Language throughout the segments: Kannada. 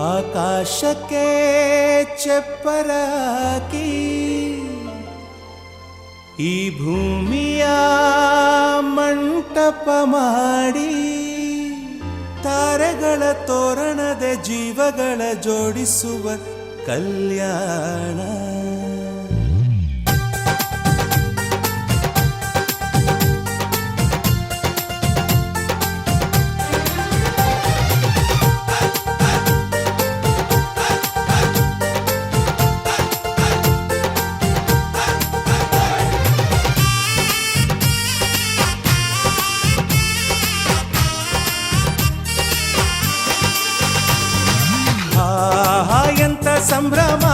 ಆಕಾಶಕ್ಕೆ ಚಪ್ಪರಾಕಿ ಈ ಭೂಮಿಯ ಮಂಟಪ ಮಾಡಿ ತಾರೆಗಳ ತೋರಣದ ಜೀವಗಳ ಜೋಡಿಸುವ ಕಲ್ಯಾಣ. ಎಂತ ಸಂಭ್ರಮ,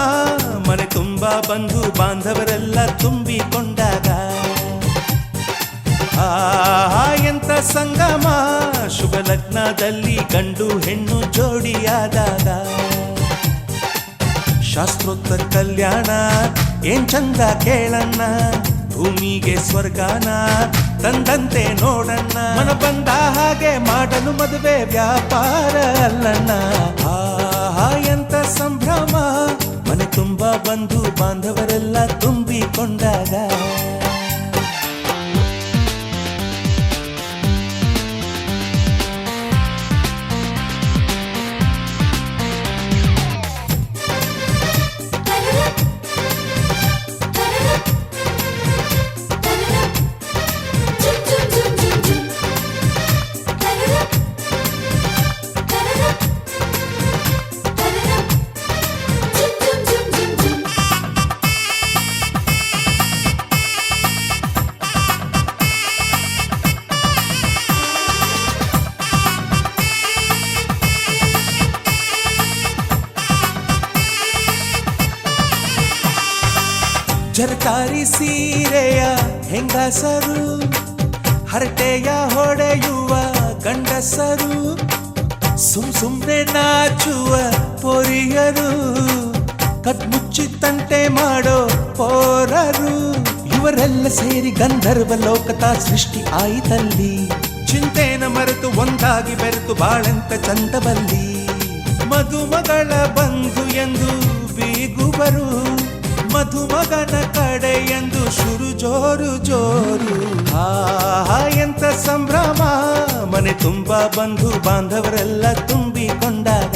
ಮನೆ ತುಂಬ ಬಂಧು ಬಾಂಧವರೆಲ್ಲ ತುಂಬಿಕೊಂಡಾಗ. ಎಂತ ಸಂಗಮ, ಶುಭ ಲಗ್ನದಲ್ಲಿ ಗಂಡು ಹೆಣ್ಣು ಜೋಡಿಯಾದಾಗ. ಶಾಸ್ತ್ರೋಕ್ತ ಕಲ್ಯಾಣ ಏನ್ ಚಂದ ಕೇಳಣ್ಣ, ಭೂಮಿಗೆ ಸ್ವರ್ಗಾನ ತಂದಂತೆ ನೋಡಣ್ಣ. ಮನ ಬಂದ ಹಾಗೆ ಮಾಡಲು ಮದುವೆ ವ್ಯಾಪಾರ ಅಲ್ಲಣ್ಣ. ಎಂತ ಸಂಭ್ರಮ, ಮನೆ ತುಂಬ ಬಂಧು ಬಾಂಧವರೆಲ್ಲ ತುಂಬಿಕೊಂಡಾಗ. ಜರಕಾರಿ ಸೀರೆಯ ಹೆಂಗಸರು, ಹರಟೆಯ ಹೊಡೆಯುವ ಗಂಡಸರು, ಸುಮ್ನೆ ನಾಚುವ ಪೊರಿಯರು, ಕದ್ಮುಚ್ಚಿ ತಂಟೆ ಮಾಡೋ ಪೋರರು, ಇವರೆಲ್ಲ ಸೇರಿ ಗಂಧರ್ವ ಲೋಕದ ಸೃಷ್ಟಿ ಆಯಿತಲ್ಲಿ. ಚಿಂತೆನ ಮರೆತು ಒಂದಾಗಿ ಬೆರೆತು ಬಾಳೆಂತ ಚಂದವಲ್ಲಿ. ಮದುಮಗಳ ಬಂಧು ಎಂದು ಬೀಗುವರು, ಮಧುಮಗನ ಕಡೆ ಎಂದು ಶುರು ಜೋರು ಜೋರು. ಎಂತ ಸಂಭ್ರಮ, ಮನೆ ತುಂಬ ಬಂಧು ಬಾಂಧವರೆಲ್ಲ ತುಂಬಿಕೊಂಡಾಗ.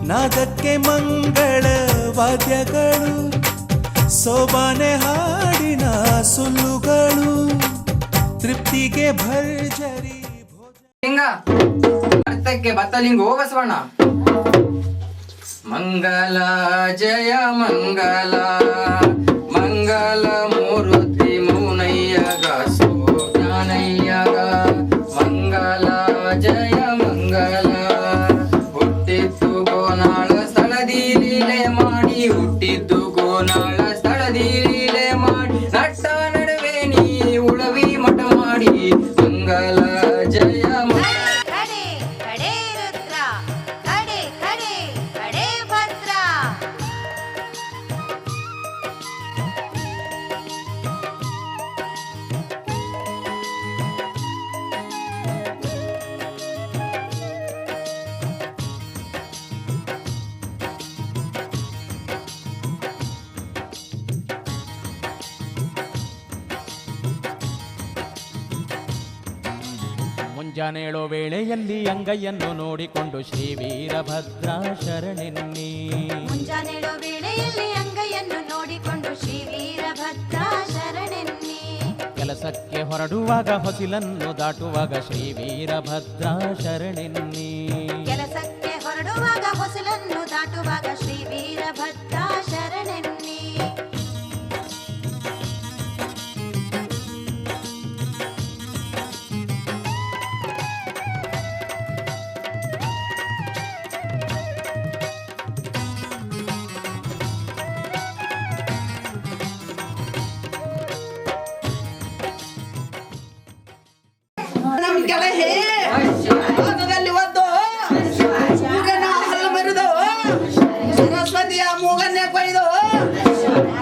ನಾದಕ್ಕೆ ಮಂಗಳ ವಾದ್ಯಗಳು, ಸೋಬಾನೆ ಹಾಡಿನ ಸುಳ್ಳುಗಳು, ತೃಪ್ತಿಗೆ ಭರ್ಜರಿ ಲಿಂಗ ಅರ್ಥಕ್ಕೆ ಬತ್ತಲಿಂಗ ಓ ಬಸವಣ್ಣ. ಮಂಗಲ ಜಯ ಮಂಗಲ, ಮಂಗಲ ಮೂರುತಿ ಮೌನಯ್ಯಗ ಸೋ ಜ್ಞಾನಯ್ಯಗ. ಮಂಗಲ ಜಯ ಮಂಗಲ, ಹುಟ್ಟಿದ್ದು ಗೋನಾಳ ಸ್ಥಳದಿ ಲೀಲೆ ಮಾಡಿ, ಹುಟ್ಟಿದ್ದು ಗೋನಾಳ ಸ್ಥಳದಿ ಲೀಲೆ ಮಾಡಿ, ನಟ್ಟ ನಡುವೆ ನೀ ಉಳವಿ ಮಠ ಮಾಡಿ. ಮಂಗಲ ಜಯ ಮುಂಜಾನೇಳೋ ವೇಳೆಯಲ್ಲಿ ಅಂಗೈಯನ್ನು ನೋಡಿಕೊಂಡು ಶ್ರೀ ವೀರಭದ್ರ ಶರಣೆನ್ನಿ. ಮುಂಜಾನೇಳೋ ವೇಳೆಯಲ್ಲಿ ಅಂಗೈಯನ್ನು ನೋಡಿಕೊಂಡು ಶ್ರೀ ವೀರಭದ್ರ ಶರಣೆನ್ನಿ. ಕೆಲಸಕ್ಕೆ ಹೊರಡುವಾಗ ಹೊಸಿಲನ್ನು ದಾಟುವಾಗ ಶ್ರೀ ವೀರಭದ್ರ ಶರಣೆನ್ನಿ. ಕೆಲಸಕ್ಕೆ ಹೊರಡುವಾಗ ಹೊಸಿಲನ್ನು ದಾಟುವಾಗ ಶ್ರೀ ವೀರಭದ್ರ ಶರಣೆನ್ನಿ. ಕೆಳಹೆ ಪಾದದಲ್ಲಿ ಒದ್ದು ಮೂಗನ ಹಲ್ಲು ಮೆರೆದು ಸರಸ್ವತಿಯ ಮೂಗನ್ನೇ ಕೊಯ್ದು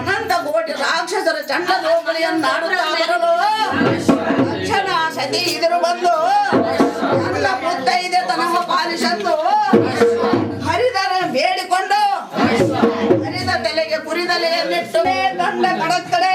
ಅನಂತ ಕೋಟಿ ರಾಕ್ಷಸರ ಚಂಡ ರೋಗಳಿಯನ್ನಾಡುತ್ತಾ ಬರಲು ತಕ್ಷಣ ಸತಿ ಇದರು ಬಂದು ಎಲ್ಲ ಮುತ್ತ ಇದೆ ತನಮ್ಮ ಪಾಲಿಸಂದು ಹರಿದರ ಬೇಡಿಕೊಂಡು ಹರಿದ ತಲೆಗೆ ಕುರಿದಲೆಯನ್ನಿಟ್ಟು ದಂಡ ಕಡಕ್ಕಡೆ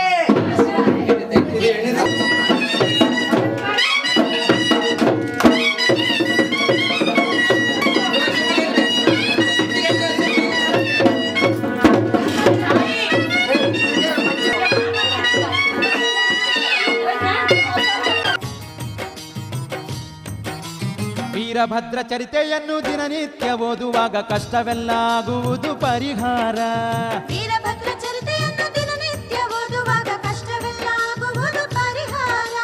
ವೀರಭದ್ರ ಚರಿತೆಯನ್ನು ದಿನನಿತ್ಯ ಓದುವಾಗ ಕಷ್ಟವೆಲ್ಲ ಆಗುವುದು ಪರಿಹಾರ. ವೀರಭದ್ರ ಚರಿತೆಯನ್ನು ದಿನನಿತ್ಯ ಓದುವಾಗ ಕಷ್ಟವೆಲ್ಲ ಆಗುವುದು ಪರಿಹಾರ.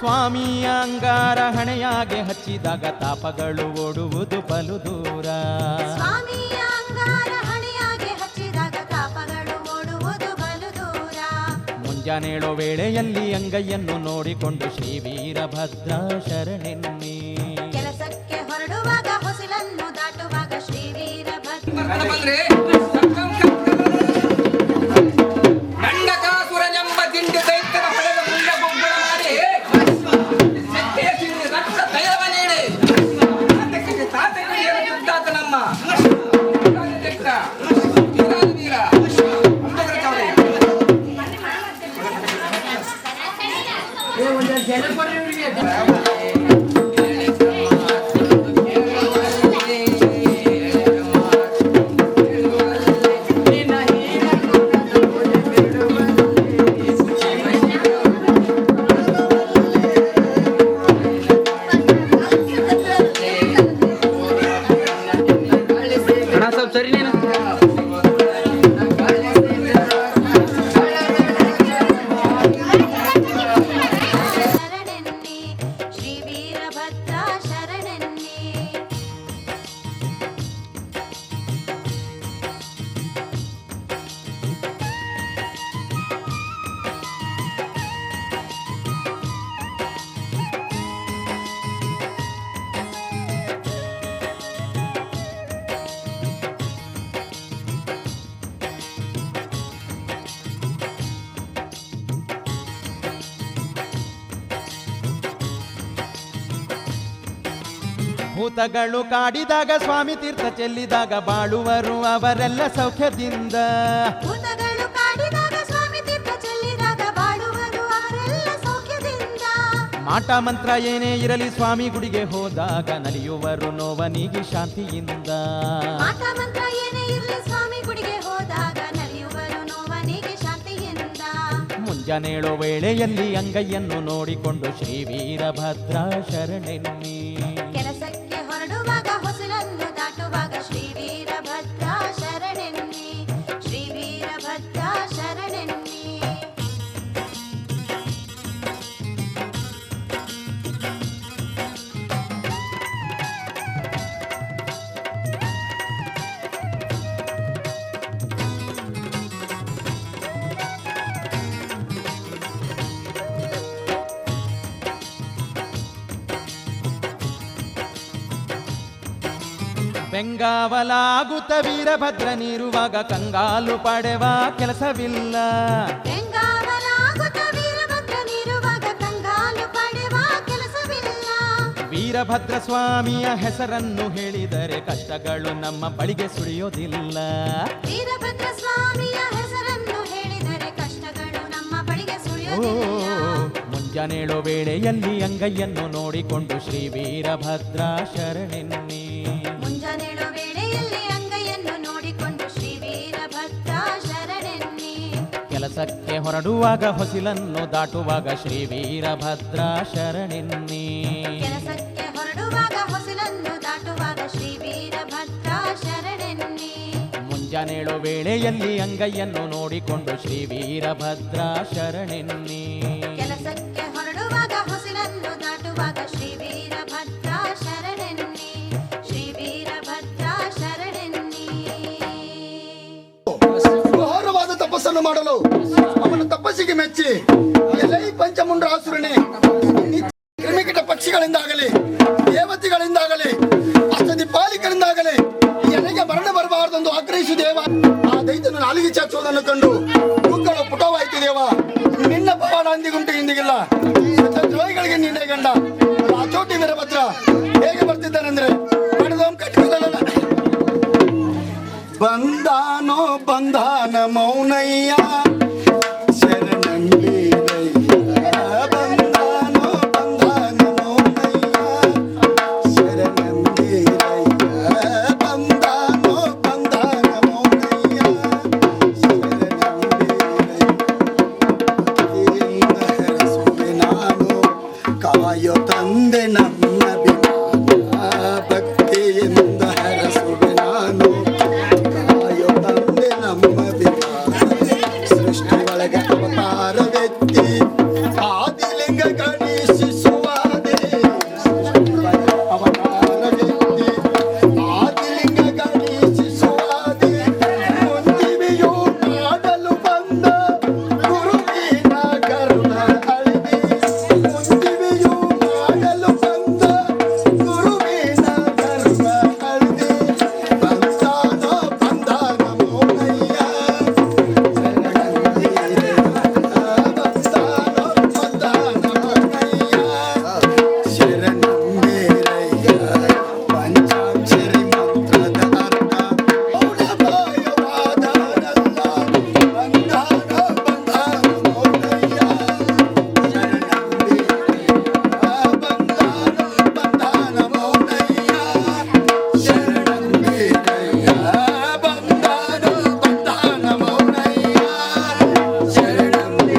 ಸ್ವಾಮಿಯ ಅಂಗಾರ ಹಣೆಯಾಗೆ ಹಚ್ಚಿದಾಗ ತಾಪಗಳು ಓಡುವುದು ಬಲು ದೂರ. ಸ್ವಾಮಿಯ ಅಂಗಾರ ಹಣೆಯಾಗೆ ಹಚ್ಚಿದಾಗ ತಾಪಗಳು ಓಡುವುದು ಬಲು ದೂರ. ಮುಂಜಾನೇಳೋ ವೇಳೆಯಲ್ಲಿ ಅಂಗೈಯನ್ನು ನೋಡಿಕೊಂಡು ಶ್ರೀ ವೀರಭದ್ರ ಶರಣೆನ್ನಿ. ಕೆಲಸಕ್ಕೆ ಹೊರಡುವಾಗ ಹೊಸಿಲನ್ನು ದಾಟುವಾಗ ಶ್ರೀ ವೀರಭದ್ರ. ಬಂದ್ರೆ ದಂಡಕಾಸುರನೆಂಬ ದಿಂಡಿ ದೈತ್ಯನ ಪಡೆದ ಮುಂದೆ ಬೊಬ್ಬಳ ಮಾಡಿ ರಕ್ತ ತೈಲವ ನೀಡಿ ತಾತನಿಗೆ ಯುದ್ಧಾತ ನಮ್ಮ ವೀರ ಶರಣೆನ್ನಿ ಶ್ರೀ ವೀರಭದ್ರ ಶರಣೆನ್ನಿ. ಭೂತಗಳು ಕಾಡಿದಾಗ ಸ್ವಾಮಿ ತೀರ್ಥ ಚೆಲ್ಲಿದಾಗ ಬಾಳುವರು ಅವರೆಲ್ಲ ಸೌಖ್ಯದಿಂದ. ಭೂತಗಳು ಕಾಡಿದಾಗ ಸ್ವಾಮಿ ತೀರ್ಥ ಚೆಲ್ಲಿದಾಗ ಬಾಳುವರು ಅವರೆಲ್ಲ ಸೌಖ್ಯದಿಂದ. ಮಾಟ ಮಂತ್ರ ಏನೇ ಇರಲಿ ಸ್ವಾಮಿ ಗುಡಿಗೆ ಹೋದಾಗ ನಲಿಯುವರು ನೋವನಿಗೆ ಶಾಂತಿಯಿಂದ. ಮಾಟ ಮಂತ್ರ ಏನೇ ಇರಲಿ ಸ್ವಾಮಿ ಗುಡಿಗೆ ಹೋದಾಗ ನಲಿಯುವರು ನೋವನಿಗೆ ಶಾಂತಿಯಿಂದ. ಮುಂಜಾನೇಳೋ ವೇಳೆಯಲ್ಲಿ ಅಂಗೈಯನ್ನು ನೋಡಿಕೊಂಡು ಶ್ರೀ ವೀರಭದ್ರ ಶರಣೆನ್ನಿ. ಕೆಲಸಕ್ಕೆ ಹೊರಡುವಾಗ ಹೊಸಲನ್ನು ದಾಟುವಾಗ ಶ್ರೀ ವೀರಭದ್ರ ಶರಣೆನ್ನಿ. ಶ್ರೀ ವೀರಭದ್ರ ಶರಣೆನ್ನಿ. ಬೆಂಗಾವಲಾಗುತ್ತ ವೀರಭದ್ರನಿರುವಾಗ ಕಂಗಾಲು ಪಡೆವ ಕೆಲಸವಿಲ್ಲ. ಬೆಂಗಾವಲಾಗುತ್ತ ವೀರಭದ್ರನಿರುವಾಗ ಕಂಗಾಲು ಪಡೆವ ಕೆಲಸವಿಲ್ಲ. ವೀರಭದ್ರ ಸ್ವಾಮಿಯ ಹೆಸರನ್ನು ಹೇಳಿದರೆ ಕಷ್ಟಗಳು ನಮ್ಮ ಬಳಿಗೆ ಸುಳಿಯೋದಿಲ್ಲ. ವೀರಭದ್ರ ಸ್ವಾಮಿಯ ಹೆಸರನ್ನು ಹೇಳಿದರೆ ಕಷ್ಟಗಳು ನಮ್ಮ ಬಳಿಗೆ ಸುಳಿಯೋದಿಲ್ಲ. ಮುಂಜಾನೇಳೋ ವೇಳೆಯಲ್ಲಿ ಅಂಗೈಯನ್ನು ನೋಡಿಕೊಂಡು ಶ್ರೀ ವೀರಭದ್ರ ಶರಣೆನ್ನಿ. ಮುಂಜಾನೇಳೋ ವೇಳೆಯಲ್ಲಿ ಅಂಗೈಯನ್ನು ನೋಡಿಕೊಂಡು ಶ್ರೀ ವೀರಭದ್ರ ಶರಣೆನ್ನಿ. ಕೆಲಸಕ್ಕೆ ಹೊರಡುವಾಗ ಹೊಸಿಲನ್ನು ದಾಟುವಾಗ ಶ್ರೀ ವೀರಭದ್ರ ಶರಣೆನ್ನಿ. ಕೆಲಸಕ್ಕೆ ಹೊರಡುವಾಗ ಹೊಸಿಲನ್ನು ದಾಟುವಾಗ ಶ್ರೀ ವೀರಭದ್ರ ಶರಣೆನ್ನಿ. ಮುಂಜಾನೇಳೋ ವೇಳೆಯಲ್ಲಿ ಅಂಗೈಯನ್ನು ನೋಡಿಕೊಂಡು ಶ್ರೀ ವೀರಭದ್ರ ಶರಣೆನ್ನಿ. ಕೆಲಸಕ್ಕೆ ಹೊರಡುವಾಗ ಹೊಸಿಲನ್ನು ದಾಟುವಾಗ ಶ್ರೀ ವೀರಭದ್ರ ಶರಣೆನ್ನಿ. ಶ್ರೀ ವೀರಭದ್ರ ಶರಣೆನ್ನಿ. ಘೋರವಾದ ತಪಸ್ಸನ್ನು ಮಾಡಲು ಅವನ ತಪಸ್ಸಿಗೆ ಮೆಚ್ಚಿ ಎಲೈ ಪಂಚಮುಂಡ್ರಾಸುರನೇ ಕ್ರಿಮಿಕಟ ಪಕ್ಷಿ ಋಷಿಗಳಿಂದಾಗಲಿ ದೇವತೆಗಳಿಂದಾಗಲಿ ಅಷ್ಟದಿ ಪಾಲಿಕರಿಂದಾಗಲಿ ನನಗೆ ಮರಣ ಬರಬಾರದೆಂದು ಆಗ್ರಹಿಸು ದೇವ. ಆ ದೈತ್ಯನ ನಾಲಿಗೆ ಚಾಚುವುದನ್ನು ಕಂಡು ಮುಕ್ಕಳು ಪುಟವಾಯ್ತು ದೇವ. ನಿನ್ನ ಪವಾಡ ಅಂದಿಗುಂಟು ಇಂದಿಗಿಲ್ಲ. ದ್ರೋಹಿಗಳಿಗೆ ನಿನ್ನೆ ಗಂಡ ರಾಚೋಟಿ ವೀರಭದ್ರ ಹೇಗೆ ಬರ್ತಿದ್ದಾನೆಂದ್ರೆ ಪಡೆದೋಮ್ ಕಟ್ಟಿಕೊಳ್ಳಲ್ಲ. ಬಂದಾನೋ ಬಂದಾನ ಮೌನಯ್ಯ ಶರಣಂಬೀರಯ್ಯ. ಬಂದಾನೋ ಬಂದಾನ ಮೌನಯ್ಯ ಶರಣಂಬೀರಯ್ಯ. ಬಂದಾನೋ ಬಂದಾನ ಮೌನಯ್ಯ ಶರಣಂಬೀರಯ್ಯ. ಹರಸುವೆ ನಾನು ಕಾಯೋ ತಂದೆ ನಮ್ಮ ಬಿಮಾನ. ಭಕ್ತಿಯಿಂದ ಹರಸುವೆ ನಾನು ಕಾಯೋ ತಂದೆ ನಮ್ಮ ಬಿಮಾನ. ಸೃಷ್ಟಿ ಒಳಗೆ ಅವತಾರವೆತ್ತಿ ಆದಿಲಿಂಗ ಗಣೇಶಿಸುವಾದೆ. ಸೃಷ್ಟಿ ಒಳಗೆ ಅವತಾರವೆತ್ತಿ ಆದಿಲಿಂಗ ಗಣೇಶಿಸುವಾದೆ. ಮುಂದಿವೆಯೋ ಮಾಡಲು ಬಂದ ಗುರುವಿನ ಕರುಣ ಅಳಿದೆ. ಮುಂದಿವೆಯೋ ಮಾಡಲು ಬಂದ ಗುರುವಿನ ಕರುಣ ಅಳಿದೆ. ಬಂದಾನ ಬಂದಾನ ಮೌನಯ್ಯ ಶರಣಂಬೀರಯ್ಯ. ಪಂಚಾಕ್ಷರಿ ಮಂತ್ರದ ಅರ್ಥ ಮೌನಮಯವಾದರಲ್ಲ. ಬಂದಾನ ಬಂದಾನ ಮೌನಯ್ಯ ಶರಣಂಬೀರಯ್ಯ. ಬಂದಾನ ಬಂದಾನ ಮೌನಯ್ಯ ಶರಣಂಬೀರಯ್ಯ. ಬಂದಾನ ಬಂದಾನ ಮೌನಯ್ಯ ಶರಣಂಬೀರಯ್ಯ.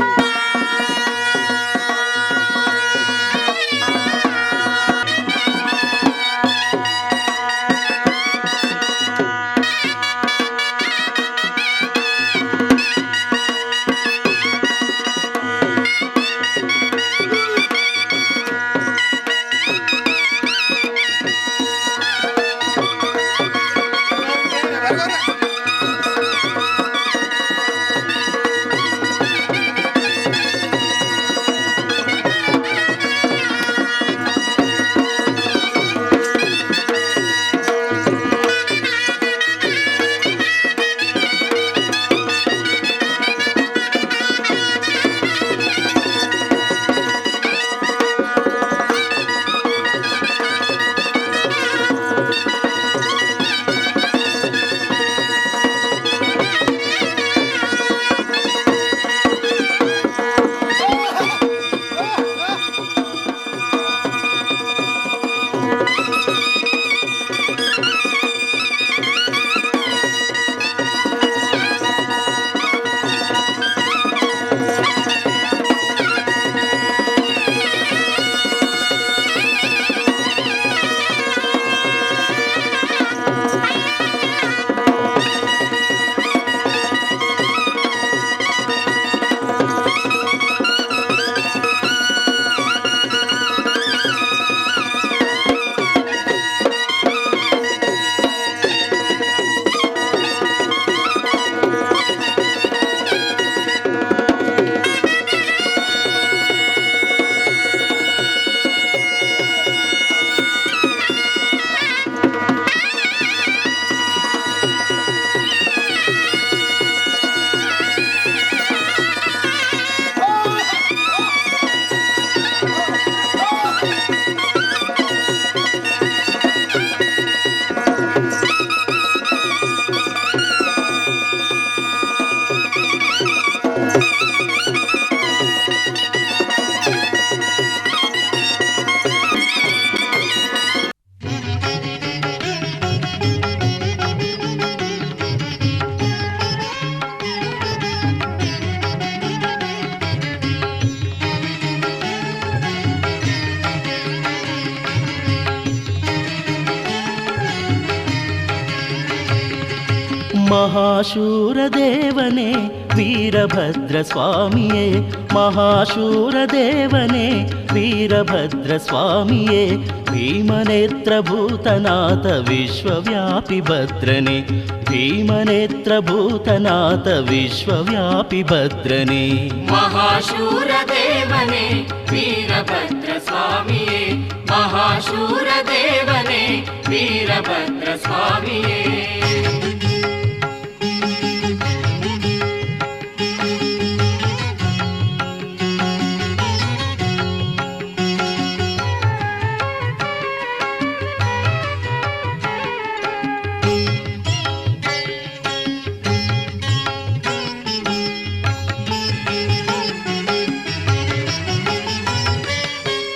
ಮಹಾಶೂರದೇವನೇ ವೀರಭದ್ರ ಸ್ವಾಮಿಯೇ, ಮಹಾಶೂರದೇವನೇ ವೀರಭದ್ರ ಸ್ವಾಮಿಯೇ, ಭೀಮನೇತ್ರ ಭೂತನಾಥ ವಿಶ್ವವ್ಯಾಪಿ ಭದ್ರನೇ, ಭೀಮನೇತ್ರ ಭೂತನಾಥ ವಿಶ್ವವ್ಯಾಪಿ ಭದ್ರನೇ. ಮಹಾಶೂರದೇವನೇ ವೀರಭದ್ರ ಸ್ವಾಮಿಯೇ, ಮಹಾಶೂರ ದೇವನೇ ವೀರಭದ್ರ ಸ್ವಾಮಿಯೇ.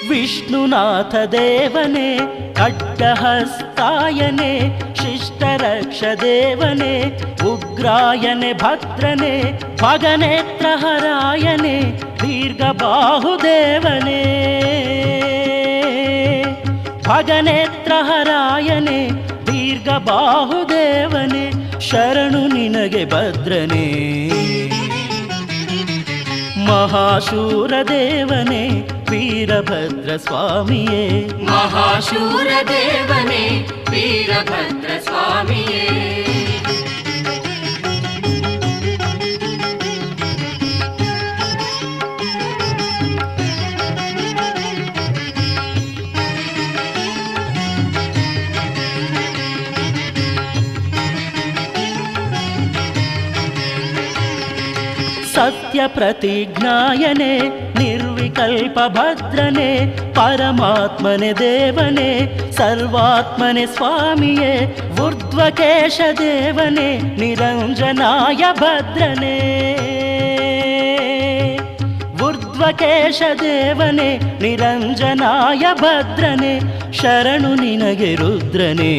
ವಿಷ್ಣುನಾಥ ದೇವನೇ ಖಡ್ಗಹಸ್ತಾಯನೇ ಶಿಷ್ಟರಕ್ಷ ದೇವನೇ ಉಗ್ರಾಯನೆ ಭದ್ರನೇ ಭಗನೇತ್ರಹರಾಯನೇ ದೀರ್ಘಬಾಹುದೇವನೇ ಭಗನೇತ್ರಹರಾಯನೇ ದೀರ್ಘಬಾಹುದೇವನೇ ಶರಣು ನಿನಗೆ ಭದ್ರನೇ. ಮಹಾಶೂರ ದೇವನೇ ವೀರಭದ್ರ ಸ್ವಾಮಿಯೇ. ಮಹಾಶೂರ ದೇವನೇ ವೀರಭದ್ರ ಸ್ವಾಮಿಯೇ. ಸತ್ಯ ಪ್ರತಿಜ್ಞಾಯನೆ ನಿರ್ವಿಕಲ್ಪ ಭದ್ರನೇ ಪರಮಾತ್ಮನೆ ದೇವನೇ ಸರ್ವಾತ್ಮನೆ ಸ್ವಾಮಿಯೇ ಊರ್ಧ್ವಕೇಶ ದೇವನೇ ನಿರಂಜನಾಯ ಭದ್ರನೇ ಊರ್ಧ್ವಕೇಶ ದೇವನೇ ನಿರಂಜನಾಯ ಭದ್ರನೇ ಶರಣು ನಿನಗೆ ರುದ್ರನೇ.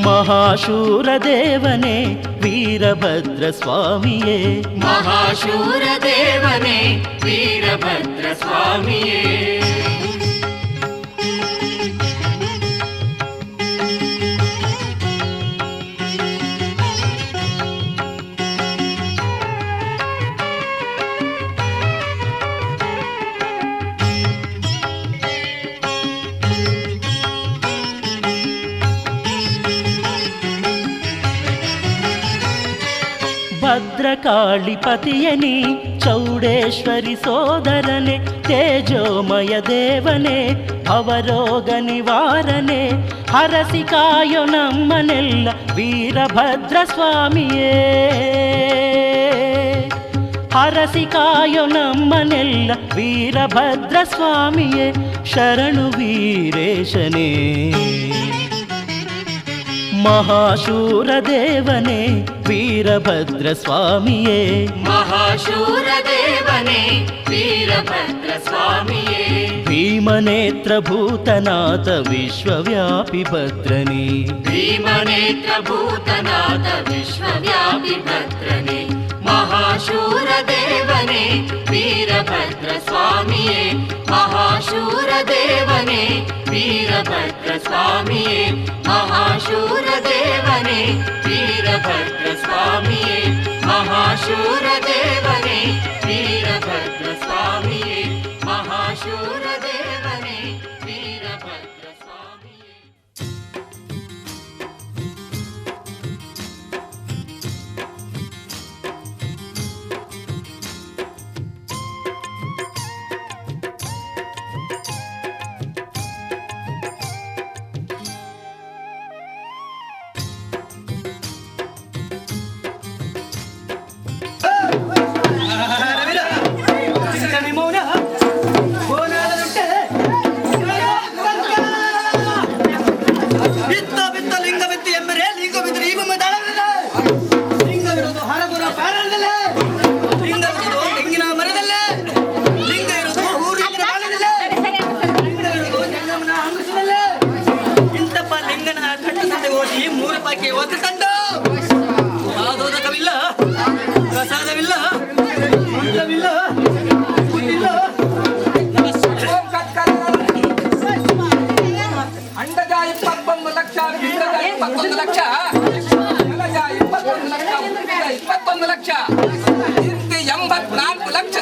ಮಹಾಶೂರ ದೇವನೇ ವೀರಭದ್ರ ಸ್ವಾಮಿಯೇ. ಮಹಾಶೂರ ದೇವನೇ ವೀರಭದ್ರ ಸ್ವಾಮಿಯೇ. ಭದ್ರಕಾಳಿಪತಿಯನಿ ಚೌಡೇಶ್ವರಿ ಸೋದರನೆ ತೇಜೋಮಯ ದೇವನೇ ಅವರೋಗ ನಿವಾರನೆ ಹರಸಿ ಕಾಯೋ ನಮ್ಮನೆಲ್ಲ ವೀರಭದ್ರ ಸ್ವಾಮಿಯೇ. ಹರಸಿ ಕಾಯೋ ನಮ್ಮನೆಲ್ಲ ವೀರಭದ್ರ ಸ್ವಾಮಿಯೇ ಶರಣು ವೀರೇಶನೇ. ಮಹಾಶೂರ ದೇವನೇ ವೀರಭದ್ರ ಸ್ವಾಮಿಯೇ. ಮಹಾಶೂರ ದೇವನೇ ವೀರಭದ್ರ ಸ್ವಾಮಿಯೇ. ಭೀಮನೇತ್ರ ಭೂತನಾಥ ವಿಶ್ವವ್ಯಾಪಿ ಭದ್ರನೇ. ಭೀಮನೇತ್ರ ಭೂತನಾಥ ವಿಶ್ವವ್ಯಾಪಿ ಭದ್ರನೇ. ಮಹಾಶೂರ ದೇವನೇ ವೀರಭದ್ರ ಸ್ವಾಮಿಯೇ. ಮಹಾಶೂರ ದೇವನೇ ವೀರಭದ್ರ ಸ್ವಾಮಿಯೇ. ಮಹಾಶೂರ ದೇವನೇ ವೀರಭದ್ರ ಸ್ವಾಮಿಯೇ. ಮಹಾಶೂರ ದೇವನೇ ವೀರಭದ್ರ ಸ್ವಾಮಿಯೇ. ಮಹಾಶೂರ ದೇವನೇ ವೀರಭದ್ರ ಸ್ವಾಮಿಯೇ.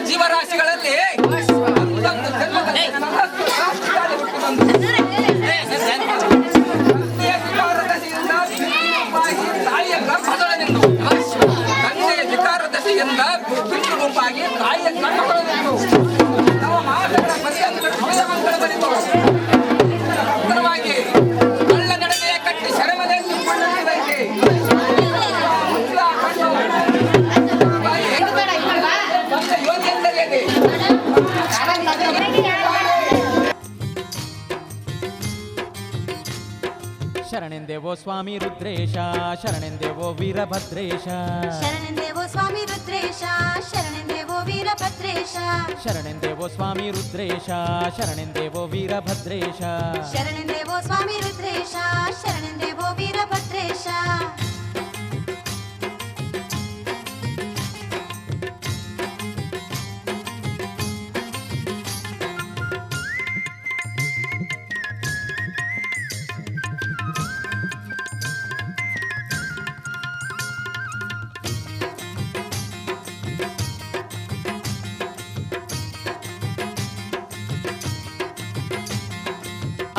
ಜೀವರಾಶಿಗಳಲ್ಲಿ ತಾಯಿಯ ಗರ್ಭದೊಳಗಿಂದು ತಂದೆಯ ವಿಕಾರ ದಶೆಯಿಂದ ಬಿಟ್ಟು ಗುಂಪಾಗಿ ತಾಯಿಯ ಗರ್ಭದೊಳಗಿಂದು ಮಾತುಗಳ ಪರ್ಯಂತರ ಭಯ ಮಂಗಳ ಬರಿತು ಉತ್ತರವಾಗಿ ಕಳ್ಳ ನಡೆದೆಯ ಕಟ್ಟಿ ಶರಮದಲ್ಲಿ ಕೊಳ್ಳುತ್ತಿದಂತೆ ಯೋಗ್ಯಂದರಿಯದೆ ಶರಣೆಂದೆವೋ ಸ್ವಾಮಿ ರುದ್ರೇಶ ಶರಣೆಂದೆವೋ ವೀರಭದ್ರೇಶ ಶರಣೆಂದೇವೋ ಸ್ವಾಮಿ ರುದ್ರೇಶ ಶರಣೆಂದೇವೋ ವೀರಭದ್ರೇಶ ಶರಣೆಂದೆವೋ ಸ್ವಾಮಿ ರುದ್ರೇಶ ಶರಣೆಂದೆವೋ ವೀರಭದ್ರೇಶ ಶರಣೆಂದೇವೋ ಸ್ವಾಮಿ ರುದ್ರೇಶ ಶರಣೆಂದೇವೋ ವೀರಭದ್ರೇಶ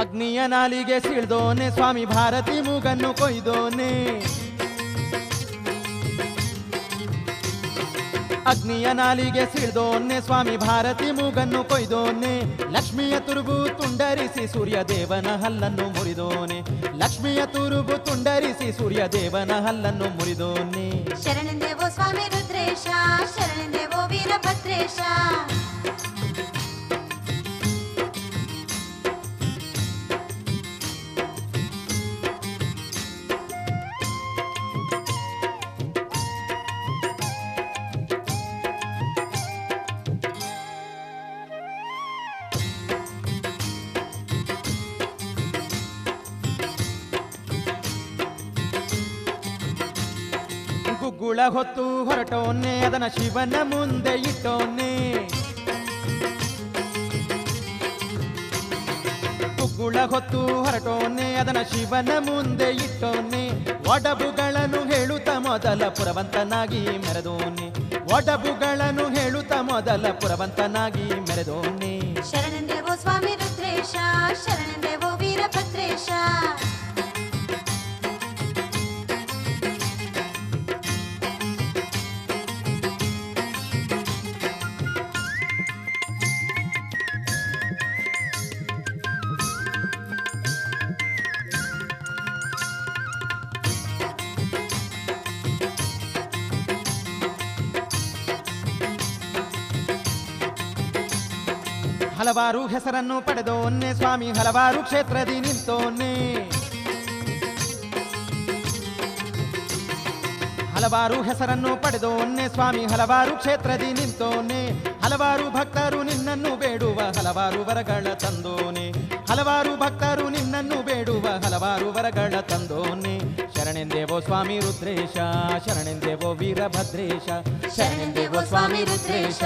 ಅಗ್ನಿಯ ನಾಲಿಗೆ ಸಿಳ್ದೋನೆ ಸ್ವಾಮಿ ಭಾರತಿ ಮೂಗನ್ನು ಕೊಯ್ದೋನೆ ಅಗ್ನಿಯ ನಾಲಿಗೆ ಸಿಳ್ದೋನೆ ಸ್ವಾಮಿ ಭಾರತಿ ಮೂಗನ್ನು ಕೊಯ್ದೋನೆ ಲಕ್ಷ್ಮಿಯ ತುರುಬು ತುಂಡರಿಸಿ ಸೂರ್ಯ ದೇವನ ಹಲ್ಲನ್ನು ಮುರಿದೋನೆ ಲಕ್ಷ್ಮಿಯ ತುರುಬು ತುಂಡರಿಸಿ ಸೂರ್ಯ ದೇವನ ಹಲ್ಲನ್ನು ಮುರಿದೋನೆ ಶರಣೆಂದೇವೋ ಸ್ವಾಮಿ ರುದ್ರೇಶ ಶರಣೆಂದೇವೋ ವೀರಭದ್ರೇಶ ಗುಗ್ಗುಳ ಹೊತ್ತು ಹೊರಟೋನೆ ಅದನ್ನ ಶಿವನ ಮುಂದೆ ಇಟ್ಟೋನೆ ಗುಗ್ಗುಳ ಹೊತ್ತು ಹೊರಟೋನೆ ಅದನ್ನ ಶಿವನ ಮುಂದೆ ಇಟ್ಟೋನೆ ಒಡಬುಗಳನ್ನು ಹೇಳುತ್ತ ಮೊದಲ ಪುರವಂತನಾಗಿ ಮೆರೆದೋನೆ ಒಡಬುಗಳನ್ನು ಹೇಳುತ್ತ ಮೊದಲ ಪುರವಂತನಾಗಿ ಮೆರೆದೋನೆ ಶರಣೆಂದೇವೋ ಸ್ವಾಮಿ ರುದ್ರೇಶ ಶರಣೆಂದೇವೋ ವೀರಭದ್ರೇಶ ಹಲವಾರು ಹೆಸರನ್ನು ಪಡೆದೋನೆ ಸ್ವಾಮಿ ಹಲವಾರು ಕ್ಷೇತ್ರದಿ ನಿಂತೋನೆ ಹಲವಾರು ಹೆಸರನ್ನು ಪಡೆದೋನೆ ಸ್ವಾಮಿ ಹಲವಾರು ಕ್ಷೇತ್ರದಿ ನಿಂತೋನೆ ಹಲವಾರು ಭಕ್ತರು ನಿನ್ನನ್ನು ಬೇಡುವ ಹಲವಾರು ವರಗಳ ತಂದೋನೆ ಹಲವಾರು ಭಕ್ತರು ನಿನ್ನನ್ನು ಬೇಡುವ ಹಲವಾರು ವರಗಳ ತಂದೋನೆ ಶರಣೆಂದೇವೋ ಸ್ವಾಮಿ ರುದ್ರೇಶ ಶರಣೆಂದೇವೋ ವೀರಭದ್ರೇಶ ಶರಣೆಂದೇವೋ ಸ್ವಾಮಿ ರುದ್ರೇಶ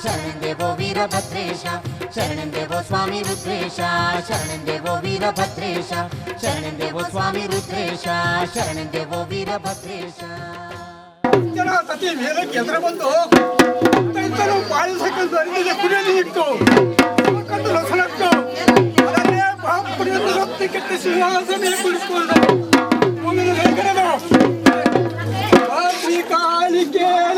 ಶರಣೆಂದೇವೋ ವೀರಭದ್ರೇಶ ಶರಣೆಂದೇವೋ ಸ್ವಾಮಿ ರುದ್ರೇಶ ಶರಣೆಂದೇವೋ ವೀರಭದ್ರೇಶ ಶರಣೆಂದೇವೋ ಸ್ವಾಮಿ ರುದ್ರೇಶ ಶರಣೆಂದೇವೋ ವೀರಭದ್ರೇಶ ಜನ ಸತಿ ಮೇಲಕ್ಕೆ ಎದುರು ಬಂದು ರೈತರು ಪಾಲಿಸಕೊಂಡು ಅಲ್ಲಿಗೆ ಕುಡಿಯಲು ಇಟ್ಟು ಕಟ್ಟು ರಸನಟ್ಟು ಅದನ್ನೇ ಕುಡಿಯಲು ರಕ್ತಿ ಕೆಟ್ಟ ಸಿಂಹಾಸನ ಕುಳಿತುಕೊಂಡು ಮುಂದಿನ ಲೇಖನನು ಕಾಲಿ ಕೇಳ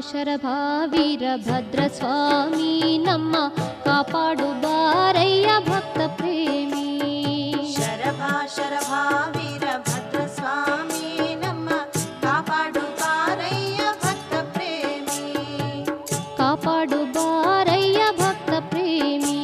ಶರಭಾ ವೀರಭದ್ರ ಸ್ವಾಮಿ ನಮ್ಮ ಕಾಪಾಡು ಬಾರಯ್ಯ ಭಕ್ತ ಪ್ರೇಮಿ. ಶರಭಾ ಶರಭಾ ವೀರಭದ್ರ ಸ್ವಾಮಿ ನಮ್ಮ ಕಾಪಾಡು ಬಾರಯ್ಯ ಭಕ್ತ ಪ್ರೇಮಿ. ಕಾಪಾಡು ಬಾರಯ್ಯ ಭಕ್ತ ಪ್ರೇಮಿ.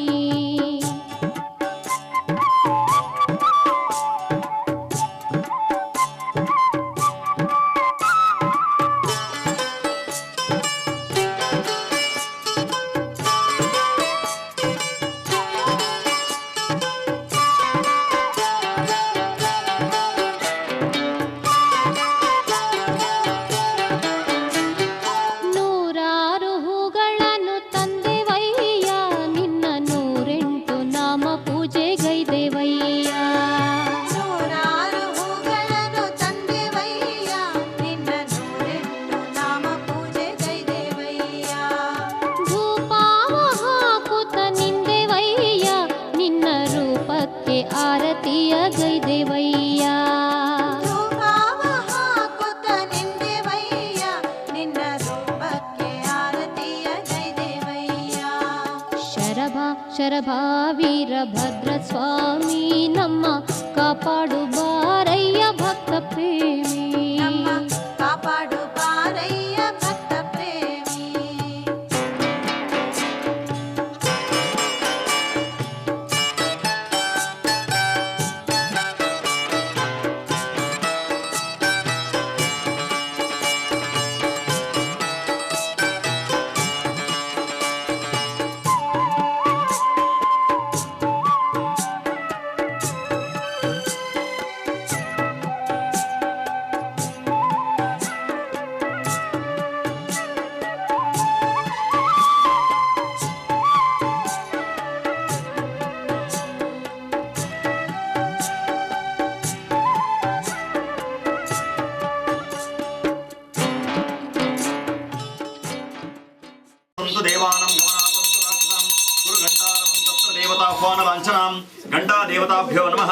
ನೂರಾರು ಹೂಗಳನ್ನು ತಂದೆವಯ್ಯ ನಿನ್ನ 108 ನಾಮ ಪೂಜೆ ಗೈದೆವಯ್ಯ. ನೂರಾರು ಹೂಗಳನ್ನು ತಂದೆವಯ್ಯ ನಿನ್ನ 108 ನಾಮ ಪೂಜೆ ಗೈದೆವಯ್ಯ. ಧೂಪಾವ ಹಾಕುತ್ತ ನಿಂದೆವಯ್ಯ ನಿನ್ನ ರೂಪಕ್ಕೆ ಆರತಿಯ ಗೈದೆವಯ್ಯ. ಧೂಪಾವ ಹಾಕುತ್ತ ನಿಂದೆವಯ್ಯ ನಿನ್ನ ರೂಪಕ್ಕೆ ಆರತಿಯ ಗೈದೆವಯ್ಯ. ಶರಭಾ ಶರಭಾ ವೀರಭದ್ರ ಸ್ವಾಮಿ ನಮ್ಮ ಕಾಪಾಡು ಬಾರಯ್ಯ ಭಕ್ತ ಪ್ರೇಮಿ. ನಮ್ಮ ಕಾಪಾಡು ಬಾರಯ್ಯ ಭಕ್ತ ಪ್ರೇಮಿ. ದೇವಾನಂ ಗಮನಾತಂತು ರಾಕ್ಷಸಾಂ ಕುರು ಘಂಟಾರವಂ ತತ್ರ ದೇವತಾಹ್ವಾನ ಲಾಂಛನಾಂ ಘಂಟಾ ದೇವತಾಭ್ಯೋ ನಮಃ.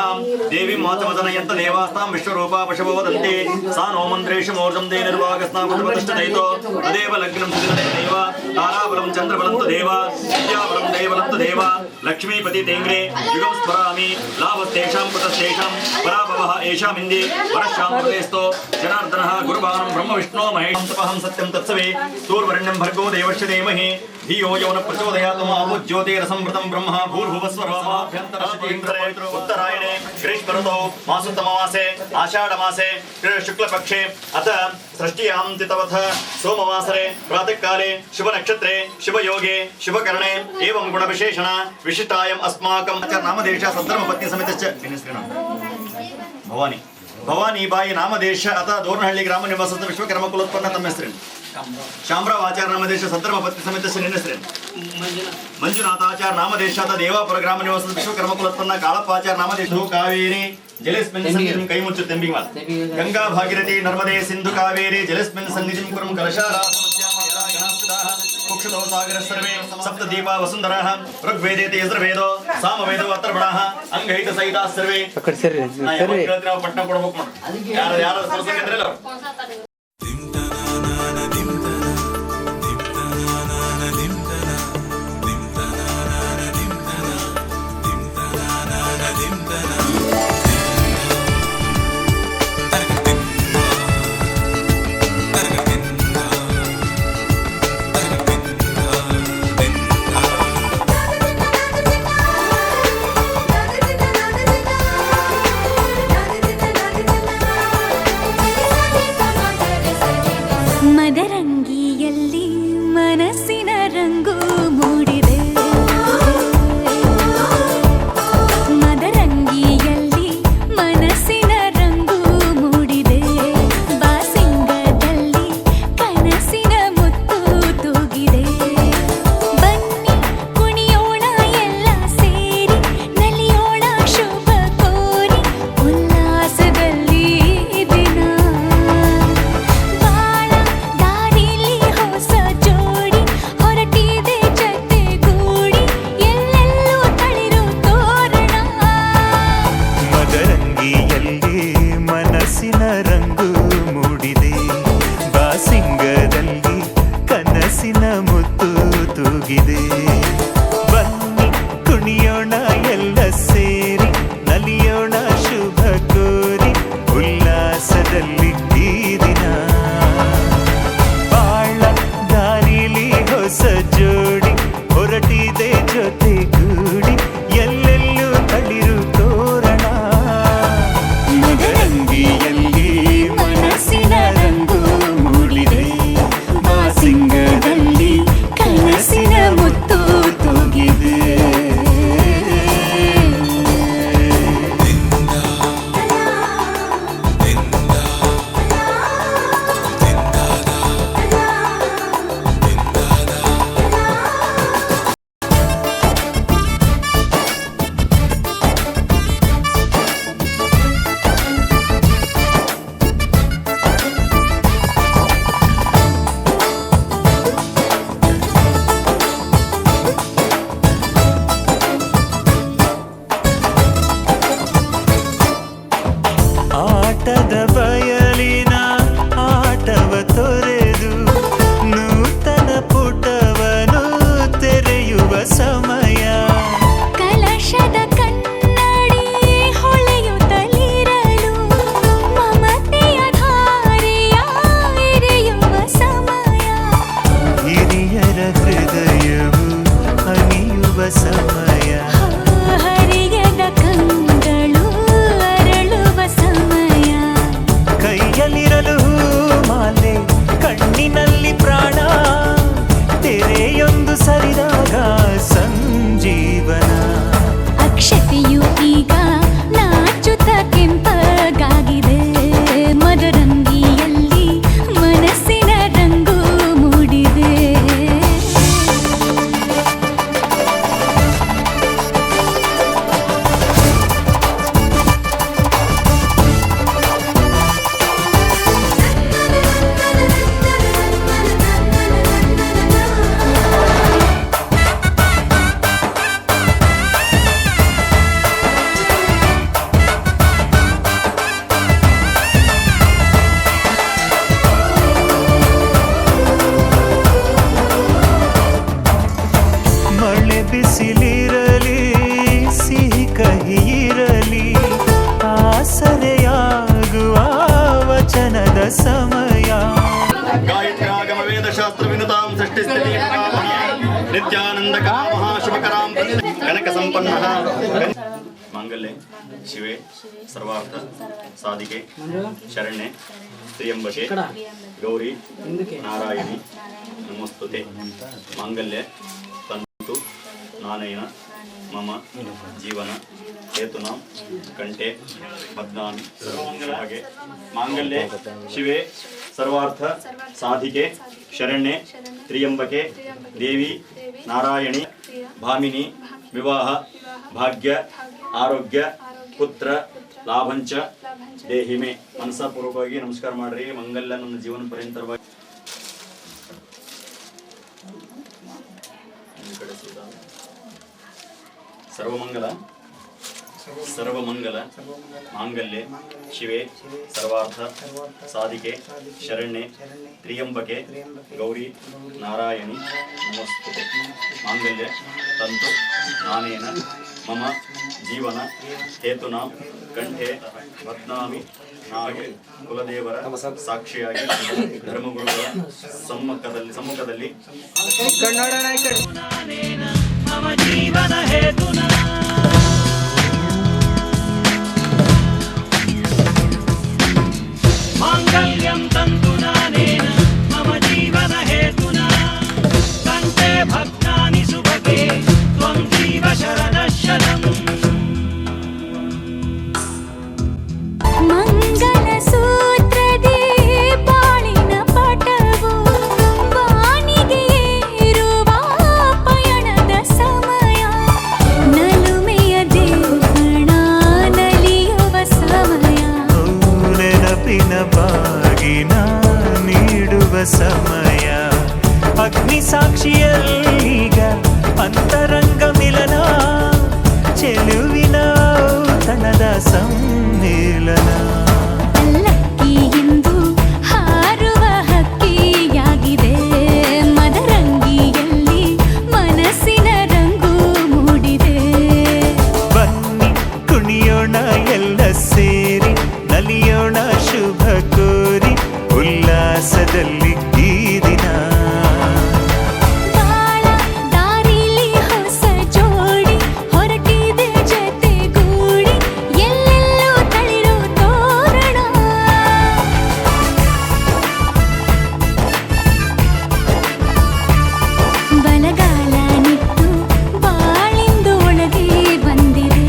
ದೇವಿ ಮಾತಮದನಯಂತ ದೇವಾಸ್ತಾಂ ವಿಶ್ವರೂಪಾ ಪಶವೋ ದಂತೆ ಸಾ ನೋ ಮಂತ್ರೇಶು ಮೂರ್ಧಂ ದೇ ನಿರ್ವಾಗಸ್ನಾಂ ಪ್ರತಿಷ್ಠಿತೈತೋ ತದೇವ ಲಗ್ನಂ ಸುದಿನದೇ ದೇವ ತಾರಾಬಲಂ ಚಂದ್ರಬಲಂ ತು ದೇವ ವಿದ್ಯಾಬಲಂ ದೇವಲಂ ತು ದೇವ ಲಕ್ಷ್ಮೀಪತಿ ತೇಂಗ್ರೆ ಯುಗಂ ಸ್ಮರಾಮಿ ಲಾಭಸ್ತೇಷಾಂ ಪುತಸ್ತೇಷಾಂ ಪರಾಭವಃ ಏಷಾಮಿಂದಿ ವರಶ್ಯಾಂ ಹೃದಯಸ್ಥೋ ಜನಾರ್ದನಃ ಗುರುಭಾನಂ ಬ್ರಹ್ಮ ವಿಷ್ಣೋ ಮಹೇಶಂ ತಪಹಂ ಸತ್ಯಂ ತತ್ಸವೇ ತೂರ್ವರೆಣ್ಯಂ ಭರ್ಗೋ ದೇವಶ್ಯ ಧೀಮಹಿ ಧಿಯೋ ಯೋ ನ ಪ್ರಚೋದಯಾತ್ ಮಾವೋ ಜ್ಯೋತಿರಸಂವೃತಂ ಬ್ರಹ್ಮ ಭೂರ್ಭುವಸ್ವರಾಮಾಭ್ಯಂತರಶತೀಂದ್ರೇ ಉತ್ತರಾಯಣೆ ಗ್ರೀಷ್ಮ ಋತೌ ಮಾಸುತ್ತಮಮಾಸೆ ಆಷಾಢಮಾಸೆ ಶುಕ್ಲಪಕ್ಷೆ ಅಥ ಷಷ್ಠ್ಯಾಂ ತಿಥವಥ ಸೋಮವಾಸರೆ ಪ್ರಾತಃಕಾಲೆ ಶುಭ ನಕ್ಷತ್ರೆ ಶುಭ ಯೋಗೆ ಶುಭ ಕರ್ಣೆ ಏವಂ ಗುಣ ವಿಶೇಷಣ ವಿಶಿಷ್ಟಾಯಂ ಅಸ್ಮಾಕಂ ನಾಮದೇಶ ಸದ್ಧರ್ಮ ಪತ್ನಿ ಸಮೇತಶ್ಚ ಭವಾನಿ ಭವಾನಿ ಬಾಯಿ ನಾಮದೇಶ ಅಥವಾ ದೋರ್ನಹಳ್ಳಿ ಗ್ರಾಮ ನಿವಾಸದ ವಿಶ್ವಕರ್ಮ ಕುಲೋತ್ಪನ್ನ ತಮ್ಮ ಹೆಸರೇನು? ಶಾಮರಾವ್ ಆಚಾರ ನಾಮದೇಶ ಸದ್ಧರ್ಮ ಪತ್ನಿ ಸಮೇತ ನಿನ್ನ ಹೆಸರೇನು? ಮಂಜುನಾಥಾಚಾರ ನಾಮದೇಶ ಅಥವಾ ದೇವಾಪುರ ಗ್ರಾಮ ನಿವಾಸದ ವಿಶ್ವಕರ್ಮ ಕುಲೋತ್ಪನ್ನ ಕಾಳಪ್ಪಾಚಾರ ನಾಮದೇಶ ಕಾವೇರಿ ಜಲಸ್ಮಿನ್ ಸಂಗೀತಂ ಕೈ ಮುಚ್ಚು ತೆಂಬಿಗೆ ಮಾತು ಗಂಗಾ ಭಾಗೀರಥಿ ನರ್ಮದೆ ಸಿಂಧು ಕಾವೇರಿ ಜಲಸ್ಮಿನ್ ಸಂಗೀತಂ ಕುರುಂ ಕುಕ್ಷುತೋ ಸಾಗರ ಸರ್ವೇ ಸಪ್ತ ದೀಪ ವಸುಂಧರಃ ಋಗ್ವೇದೇತಿ ಯಜುರ್ವೇದೋ ಸಾಮವೇದೋ ಅಥರ್ವಣಃ ಅಂಗೈತ ಸಹಿತಾ ಸರ್ವೇ ನಾವು ಪಟ್ಟಣ ಕೊಡಬೇಕು ನೋಡಿ ಯಾರು ಸರಸಂಗ ಇದ್ರಲ್ಲ ಮದರಂಗಿಯಲ್ಲಿ ಮನಸ್ಸಿನ ರಂಗು ಮೂಡಿದೆ ಮದರಂಗಿಯಲ್ಲಿ ಮನಸ್ಸಿನ ರಂಗು ಮೂಡಿದೆ ಬಾಸಿಂಗದಲ್ಲಿ ಕನಸಿನ ಮುತ್ತು ತೂಗಿದೆ ಬನ್ನಿ ಕುಣಿಯೋಣ ಎಲ್ಲ ಸೇರಿ ನಲಿಯೋಣ ಶುಭ ಕೋರಿ ಉಲ್ಲಾಸದಲ್ಲಿ ದಿನ ಬಾಳ ದಾರಿ ನಿತ್ಯಾನಂದಕರ ಮಹಾಶುಭಕರಾಂ ಕನಕ ಸಂಪನ್ನಃ ಮಾಂಗಲ್ಯೆ ಶಿವೆ ಸರ್ವಾರ್ಥ ಸಾಧಿಕೆ ಶರಣ್ಯೆ ತ್ರ್ಯಂಬಕೆ ಗೌರಿ ನಾರಾಯಣಿ ನಮಸ್ತುತೆ ಮಾಂಗಲ್ಯ ತಂತು ನಾನೇನ ಮಮ ಜೀವನ ಹೇತುನಾ ಕಂಠೆ ಬದ್ನಾಮಿ ಸರ್ವಮಂಗಲಗೆ ಮಾಂಗಲ್ಯೆ ಶಿವೆ ಸರ್ವಾರ್ಥ ಸಾಧಿಕೆ ಶರಣ್ಯೆ ತ್ರ್ಯಂಬಕೆ ದೇವಿ ನಾರಾಯಣಿ ಭಾಮಿನಿ ವಿವಾಹ ಭಾಗ್ಯ ಆರೋಗ್ಯ ಪುತ್ರ ಲಾಭಂಚ ದೇಹಿಮೆ ಮನಸ್ಪೂರ್ವಕವಾಗಿ ನಮಸ್ಕಾರ ಮಾಡ್ರಿ. ಮಂಗಲ್ಯ ನನ್ನ ಜೀವನ ಪರ್ಯಂತರವಾಗಿ ಸರ್ವಮಂಗಲ ಸರ್ವಮಂಗಲ ಮಾಂಗಲ್ಯೆ ಶಿವೆ ಸರ್ವಾರ್ಥ ಸಾಧಿಕೆ ಶರಣ್ಯೆ ತ್ರ್ಯಂಬಕೆ ಗೌರಿ ನಾರಾಯಣಿ ನಮಸ್ತುತೆ ಮಾಂಗಲ್ಯ ತಂತು ನಾನೇನ ಮಮ ಜೀವನ ಹೇತುನಾ ಕಂಠೆ ಬದ್ನಾಮಿ ನಾಗೆ ಕುಲದೇವರ ಸಾಕ್ಷಿಯಾಗಿ ಧರ್ಮಗುರುಗಳ ಸಮ್ಮುಖದಲ್ಲಿ ಮಮ ಜೀವನ ಹೇತುನಾ ಮಾಂಗಲ್ಯಂ ತಂತು ನಾನೇನ ಮಮ ಜೀವನ ಹೇತುನಾ ಕಂಠೆ ಭಕ್ತಾನಿ ಸುಭಗೆ ತ್ವಂ ಜೀವ ಶರದಃ ಶತಂ. ಮಂಗಲ ಸೂತ್ರದಿ ಬಾಳಿನ ಪಟವು ಬಾನಿಗೆ ಏರುವ ಪಯಣದ ಸಮಯ ನಲುಮೆಯ ದೇವಣ ನಲಿಯುವ ಸಮಯ ನೆನಪಿನ ಬಾಗಿನ ನೀಡುವ ಸಮಯ ಅಗ್ನಿ ಸಾಕ್ಷಿಯಲ್ಲೀಗ ಅಂತರಂಗ ಮಿಲನ ಚೆಲುವಿನ ತನದ ಸಮ್ಮಿಲನ ಲಕ್ಕಿಯಿಂದ ಹಾರುವ ಹಕ್ಕಿಯಾಗಿದೆ ಮದರಂಗಿಯಲ್ಲಿ ಮನಸ್ಸಿನ ರಂಗು ಮೂಡಿದೆ. ಬನ್ನಿ ಕುಣಿಯೋಣ ಎಲ್ಲ ಸೇರಿ ನಲಿಯೋಣ ಶುಭ ಕೋರಿ ಉಲ್ಲಾಸದಲ್ಲಿ ಈ ದಿನ ಬಾಳ ದಾರಿಲಿ ಹೊಸ ಜೋಡಿ ಹೊರಟಿದೆ ಜತೆಗೂಡಿ ಎಲ್ಲೆಲ್ಲೂ ತಳಿರು ತೋರಣ ಬಲಗಾಲ ನಿಟ್ಟು ಬಾಳಿಂದು ಒಳಗೆ ಬಂದಿದೆ.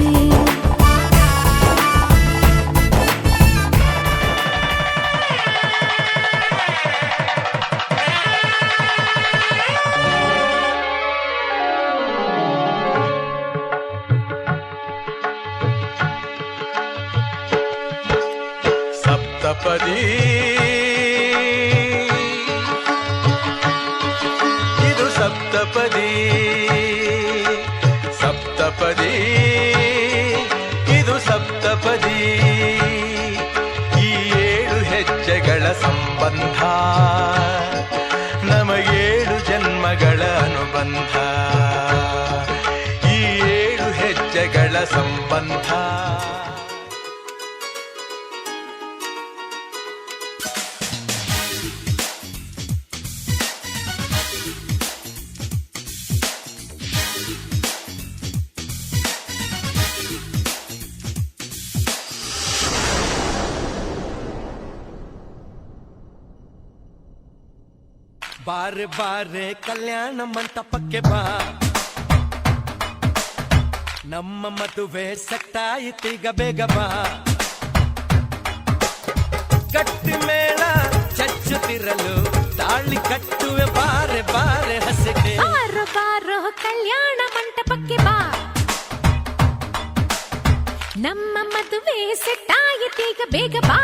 ಸಪ್ತಪದಿ ಇದು ಸಪ್ತಪದಿ ಸಪ್ತಪದಿ ಇದು ಸಪ್ತಪದಿ ಈ 7 ಹೆಜ್ಜೆಗಳ ಸಂಬಂಧ ನಮಗೇಳು ಜನ್ಮಗಳ ಅನುಬಂಧ ಈ 7 ಹೆಜ್ಜೆಗಳ ಸಂಬಂಧ ಬಾರೆ ಬಾರೆ ಕಲ್ಯಾಣ ಮಂಟಪಕ್ಕೆ ಬಾ ನಮ್ಮ ಮದುವೆ ಸೆಟ್ಟಾಯಿತೀಗ ಬೇಗ ಬಾ ಗಟ್ಟಿ ಮೇಳ ಚಚ್ಚುತ್ತಿರಲು ತಾಳಿ ಕಟ್ಟುವೆ ಬಾರೆ ಬಾರೆ ಹಸಿಗೆ ಬಾರೋ ಬಾರೋ ಕಲ್ಯಾಣ ಮಂಟಪಕ್ಕೆ ಬಾ ನಮ್ಮ ಮದುವೆ ಸೆಟ್ಟಾಯಿತೀಗ ಬೇಗ ಬಾ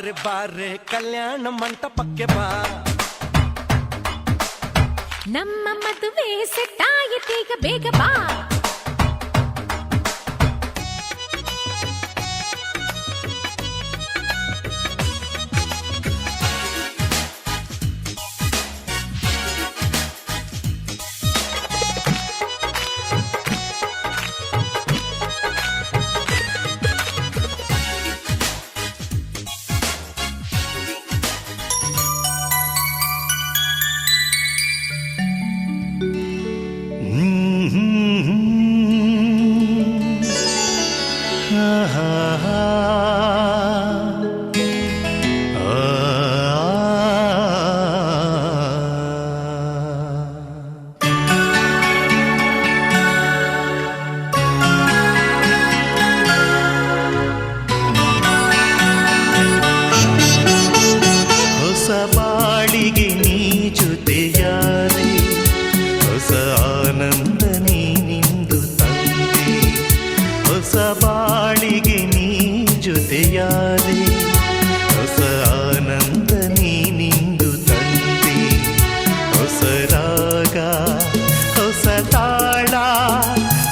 ಬಾರೆ ಬಾರೆ ಕಲ್ಯಾಣ ಮಂಟಪಕ್ಕೆ ಬಾ. ನಮ್ಮ ಮದುವೆ ಸೆಟ್ ಆಯಿತೀಗ ಬೇಗ ಬಾ. ಹೊಸ ಬಾಳಿಗೆ ನೀ ಜೊತೆಯಾದೆ, ಹೊಸ ಆನಂದ ನೀನಿಂದು ತಂದೆ. ಹೊಸ ಬಾಳಿಗೆ ನೀ ಜೊತೆಯಾದೆ, ಹೊಸ ಆನಂದ ನೀನಿಂದು ತಂದೆ. ಹೊಸ ರಾಗ, ಹೊಸ ತಾಳ,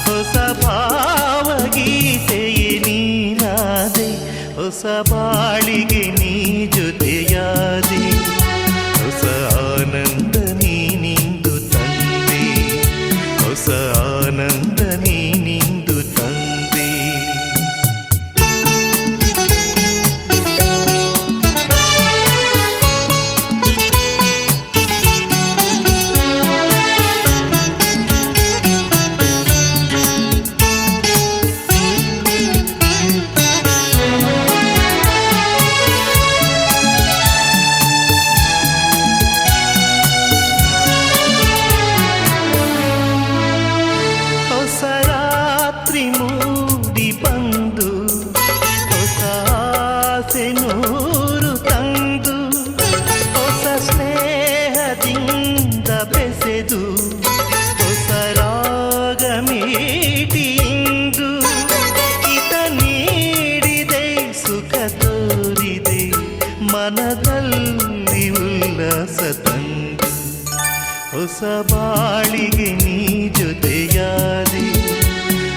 ಹೊಸ ಭಾವಗೀತೆಯೇ ನೀನಾದೆ. ಹೊಸ ಬಾಳಿಗೆ ನೀ ಜೊತೆಯಾದೆ, ಹೊಸ ಆನಂದ ನೀನಿಂದು ತಂದೆ. ಹೊಸ ಆನಂದ ನೀನಿಂದು ತಂದೆ. ಹೊಸ ರಾತ್ರಿ ಮೂಡಿ ಬಂದು, ಹೊಸ ಆಸೆ ನೂರು ತಂದು, ಹೊಸ ಸ್ನೇಹದಿಂದ ಬೆಸೆದು, ಹೊಸ ರಾಗ ಮೀಟಿಂದು. ಹಿತ ನೀಡಿದೆ, ಸುಖ ತೋರಿದೆ, ಮನದಲ್ಲಿ ಉಲ್ಲಾಸ ತಂದು. ಹೊಸ ಬಾಳಿಗೆ ನೀ ಜೊತೆಯಾದೆ,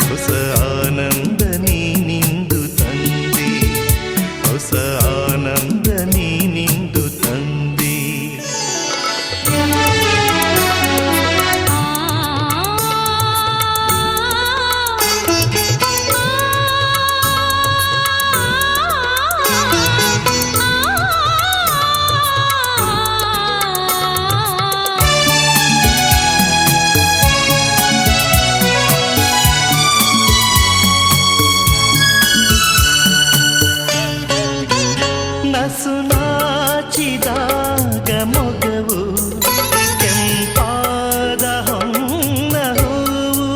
ಹೊಸ ಆನಂದ ನೀನಿಂದು ತಂದೆ. ಹೊಸ ಆನಂದ ನೀನಿಂದು ತಂದೆ. ನಸು ನಾಚಿದಾಗ ಮೊಗವು, ಕೆಂಪಾದ ಹೊನ್ನ ಹೂವು.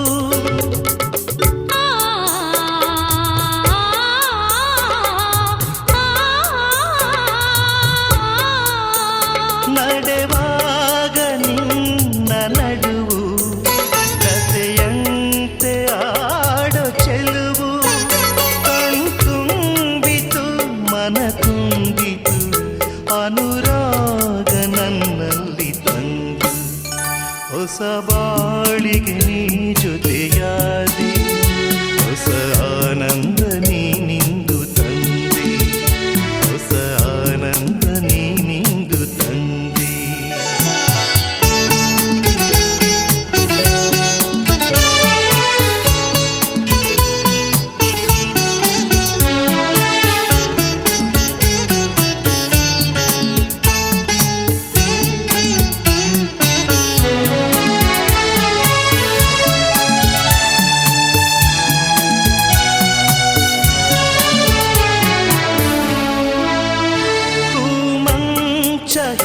ನಡೆವಾಗ ನಿನ್ನ ನಡುವು, ಕಥೆಯಂತೆ ಆಡೋ ಚೆಲುವು. ಕಣ್ತುಂಬಿತು, ಮನ ತುಂಬಿತು, ಅನುರಾಗ ನನ್ನಲ್ಲಿ ತಂದು. ಹೊಸ ಬಾಳಿಗೆ ನೀ ಜೊತೆಯಾದೆ, ಹೊಸ ಆನಂದ ನೀನಿಂದು ತಂದೆ. ಹೊಸ ಆನಂದ ನೀನಿಂದು ತಂದೆ.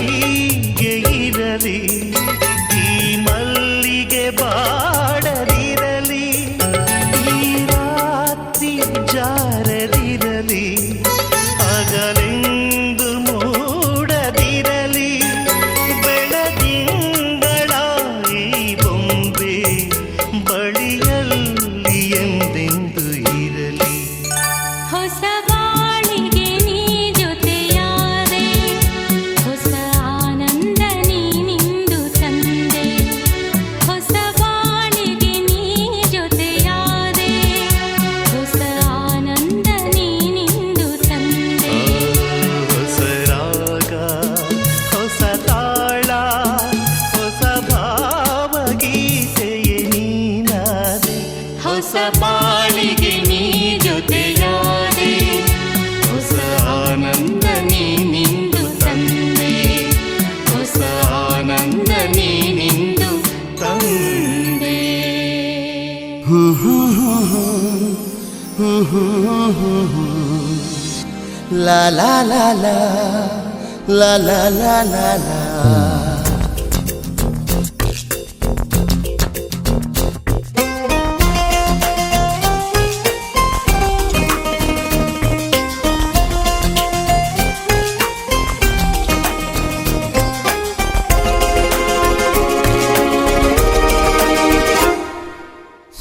ಹೀಗೆ ಇರಲಿ, ಈ ಮಲ್ಲಿಗೆ ಬಾಡದಿರಲಿ, ಈ ರಾತ್ರಿ ಜಾರದಿರಲಿ, ಹಗಲೆಂದು ಮೂಡದಿರಲಿ. ಬೆಳದಿಂಗಳ ಈ ಬೊಂಬೆ ಬಳಿಯಲ್ಲಿ ಎಂದೆಂದು ಇರಲಿ. ಹೊಸ ಬಾಳಿಗೆ ನೀ ಜೊತೆಯಾದೆ, La la la la la la la la la.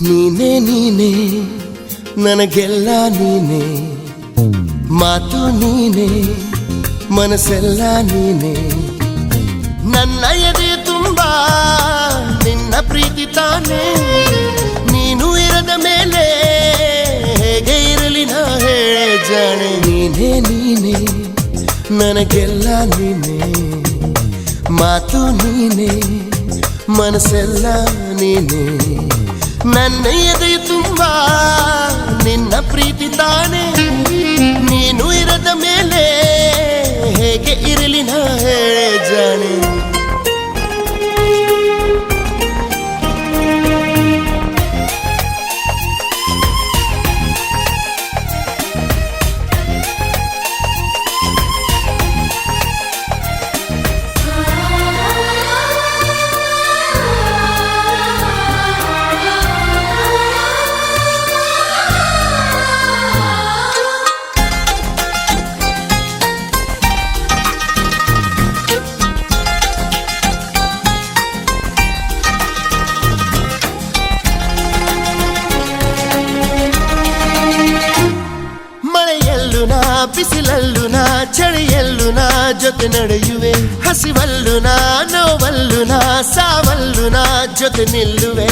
ನೀನೇ ನೀನೇ ನನಗೆಲ್ಲ ನೀನೇ, ಮಾತು ನೀನೇ ಮನಸ್ಸೆಲ್ಲ ನೀನೇ, ನನ್ನ ಎದೆ ತುಂಬ ನಿನ್ನ ಪ್ರೀತಿ ತಾನೇ, ನೀನು ಇರದ ಮೇಲೆ ಹೇಗೆ ಇರಲಿ ನಾ ಹೇಳೆ ಜಾಣೆ. ನೀನೇ ನೀನೇ ನನಗೆಲ್ಲ ನೀನೇ, ಮಾತು ನೀನೇ ಮನಸ್ಸೆಲ್ಲ ನೀನೇ, ನನ್ನ ಎದೆ ತುಂಬ ನಿನ್ನ ಪ್ರೀತಿ ತಾನೇ, ನೀನು ಇರದ ಮೇಲೆ ಹೇಗೆ ಇರಲಿ ನಾ ಹೇಳೆ ಜಾಣೆ. ಬಿಸಿಲಲ್ಲು ನಾ ಚಳಿಯಲ್ಲು ನಾ ಜೊತೆ ನಡೆಯುವೆ, ಹಸಿವಲ್ಲು ನಾ ನೋವಲ್ಲು ನಾ ಸಾವಲ್ಲು ನಾ ಜೊತೆ ನಿಲ್ಲುವೆ.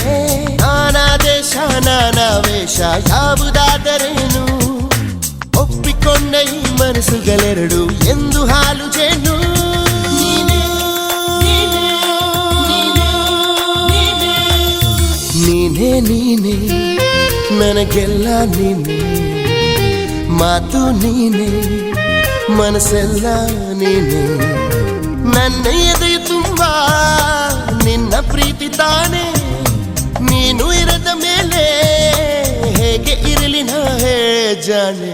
ನಾನಾ ದೇಶ ನಾನಾ ವೇಷ ಯಾವುದಾದರೇನು, ಒಪ್ಪಿಕೊಂಡ ಈ ಮನಸ್ಸುಗಳೆರಡು ಎಂದು ಹಾಲು ಜೇನು. ನೀನೇ ನೀನೇ ನನಗೆಲ್ಲ ನೀನೇ, ಮಾತು ನೀನೇ ಮನಸ್ಸೆಲ್ಲ ನೀನೇ, ನನ್ನ ಎದೆ ತುಂಬ ನಿನ್ನ ಪ್ರೀತಿ ತಾನೇ, ನೀನು ಇರದ ಮೇಲೆ ಹೇಗೆ ಇರಲಿ ನಾ ಹೇಳೆ ಜಾಣೆ.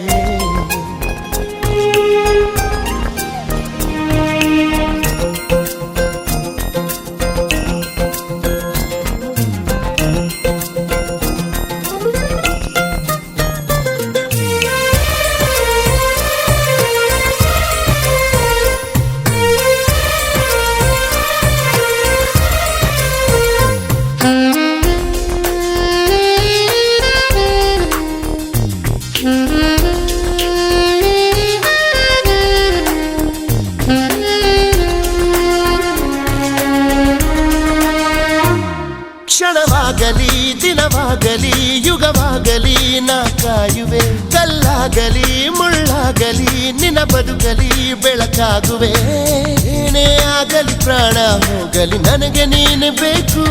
ಕ್ಷಣವಾಗಲಿ ದಿನವಾಗಲಿ ಯುಗವಾಗಲಿ ನಾ ಕಾಯುವೆ, ಕಲ್ಲಾಗಲಿ ಮುಳ್ಳಾಗಲಿ ನಿನ್ನ ಬದುಕಲಿ ಬೆಳಕಾಗುವೆ. ಏನೇ ಆಗಲಿ ಪ್ರಾಣ ಹೋಗಲಿ ನನಗೆ ನೀನು ಬೇಕು,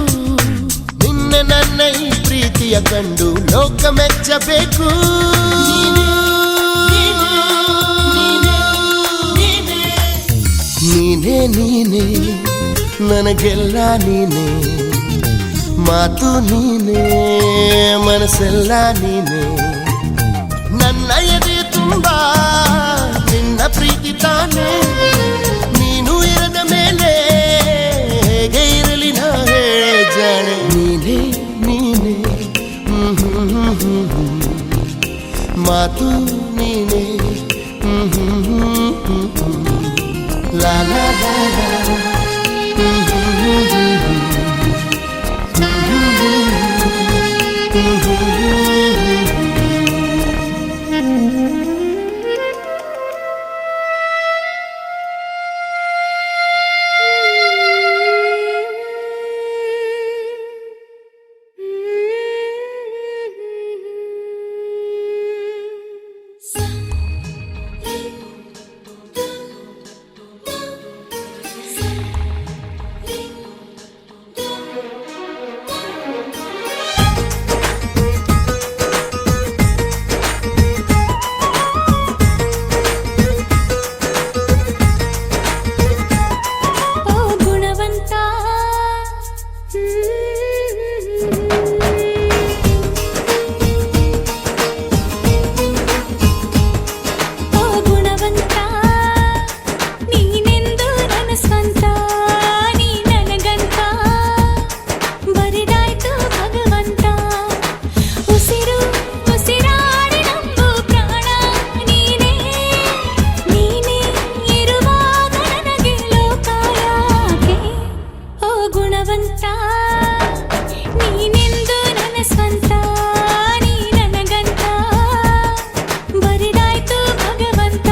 ನಿನ್ನ ನನ್ನ ಈ ಪ್ರೀತಿಯ ಕಂಡು ಲೋಕ ಮೆಚ್ಚಬೇಕು. ನೀನೇ ನೀನೇ ನನಗೆಲ್ಲ ನೀನೇ, ಮಾತು ನೀನೇ ಮನಸ್ಸೆಲ್ಲ ನೀನೇ, ನನ್ನ ಎದೆ ತುಂಬ ನಿನ್ನ ಪ್ರೀತಿ ತಾನೇ, ನೀನು ಇರದ ಮೇಲೆ ಹೇಗೆ ಇರಲಿ ನಾ ಹೇಳೆ ಜಾಣೆ. ನೀನೇ ನೀನೇ ಮಾತು ನೀನೇ ಲಾ ಲಾ ಲಾ ಲಾ. ಗುಣವಂತ ನೀನೆಂದು ನನ್ನ ಸ್ವಂತ ನೀ ನನಗಂತ ಬರಿದಾಯ್ತು ಭಗವಂತ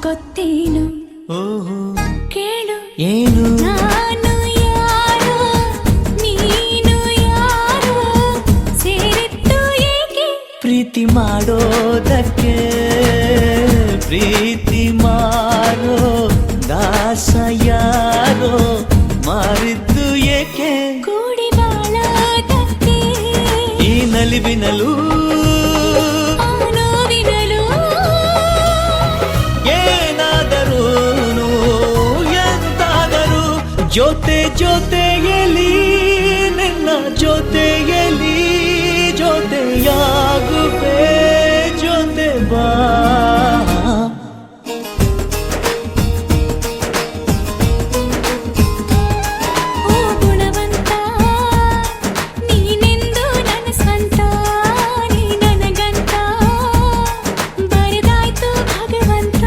ಗೊತ್ತೇನು ಕೇಳು ಏನು ನಾನು ಯಾರು ನೀನು ಯಾರು ಸೇರಿತ್ತು ಏಕೆ ಪ್ರೀತಿ ಮಾಡೋದಕ್ಕೆ ಪ್ರೀತಿ ಮಾರೋ ದಾಸ ಯಾರೋ ಮಾರಿದ್ದು ಏಕೆ ಕೂಡಿ ಬಾಳೋದಕ್ಕೆ ಈ ನಲಿವಿನಲು ಆ ನೋವಿನಲು ಏನಾದರೂನು ಎಂತಾದರೂ ಜೊತೆ ಜೊತೆಯಲಿ ನಿನ್ನ ಜೊತೆಯಲಿ ಜೊತೆಯಾಗುವೆ ಜೊತೆ ಬಾ ಓ ಗುಣವಂತ ನೀನೆಂದು ನನ್ನ ಸ್ವಂತ ನೀ ನನಗಂತ ಬರಿದಾಯ್ತು ಭಗವಂತ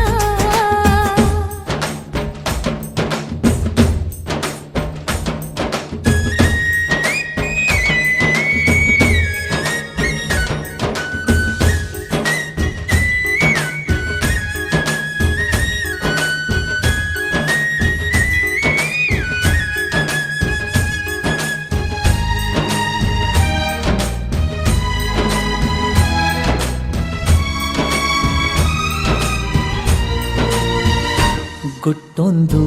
ಗುಟ್ಟೊಂದು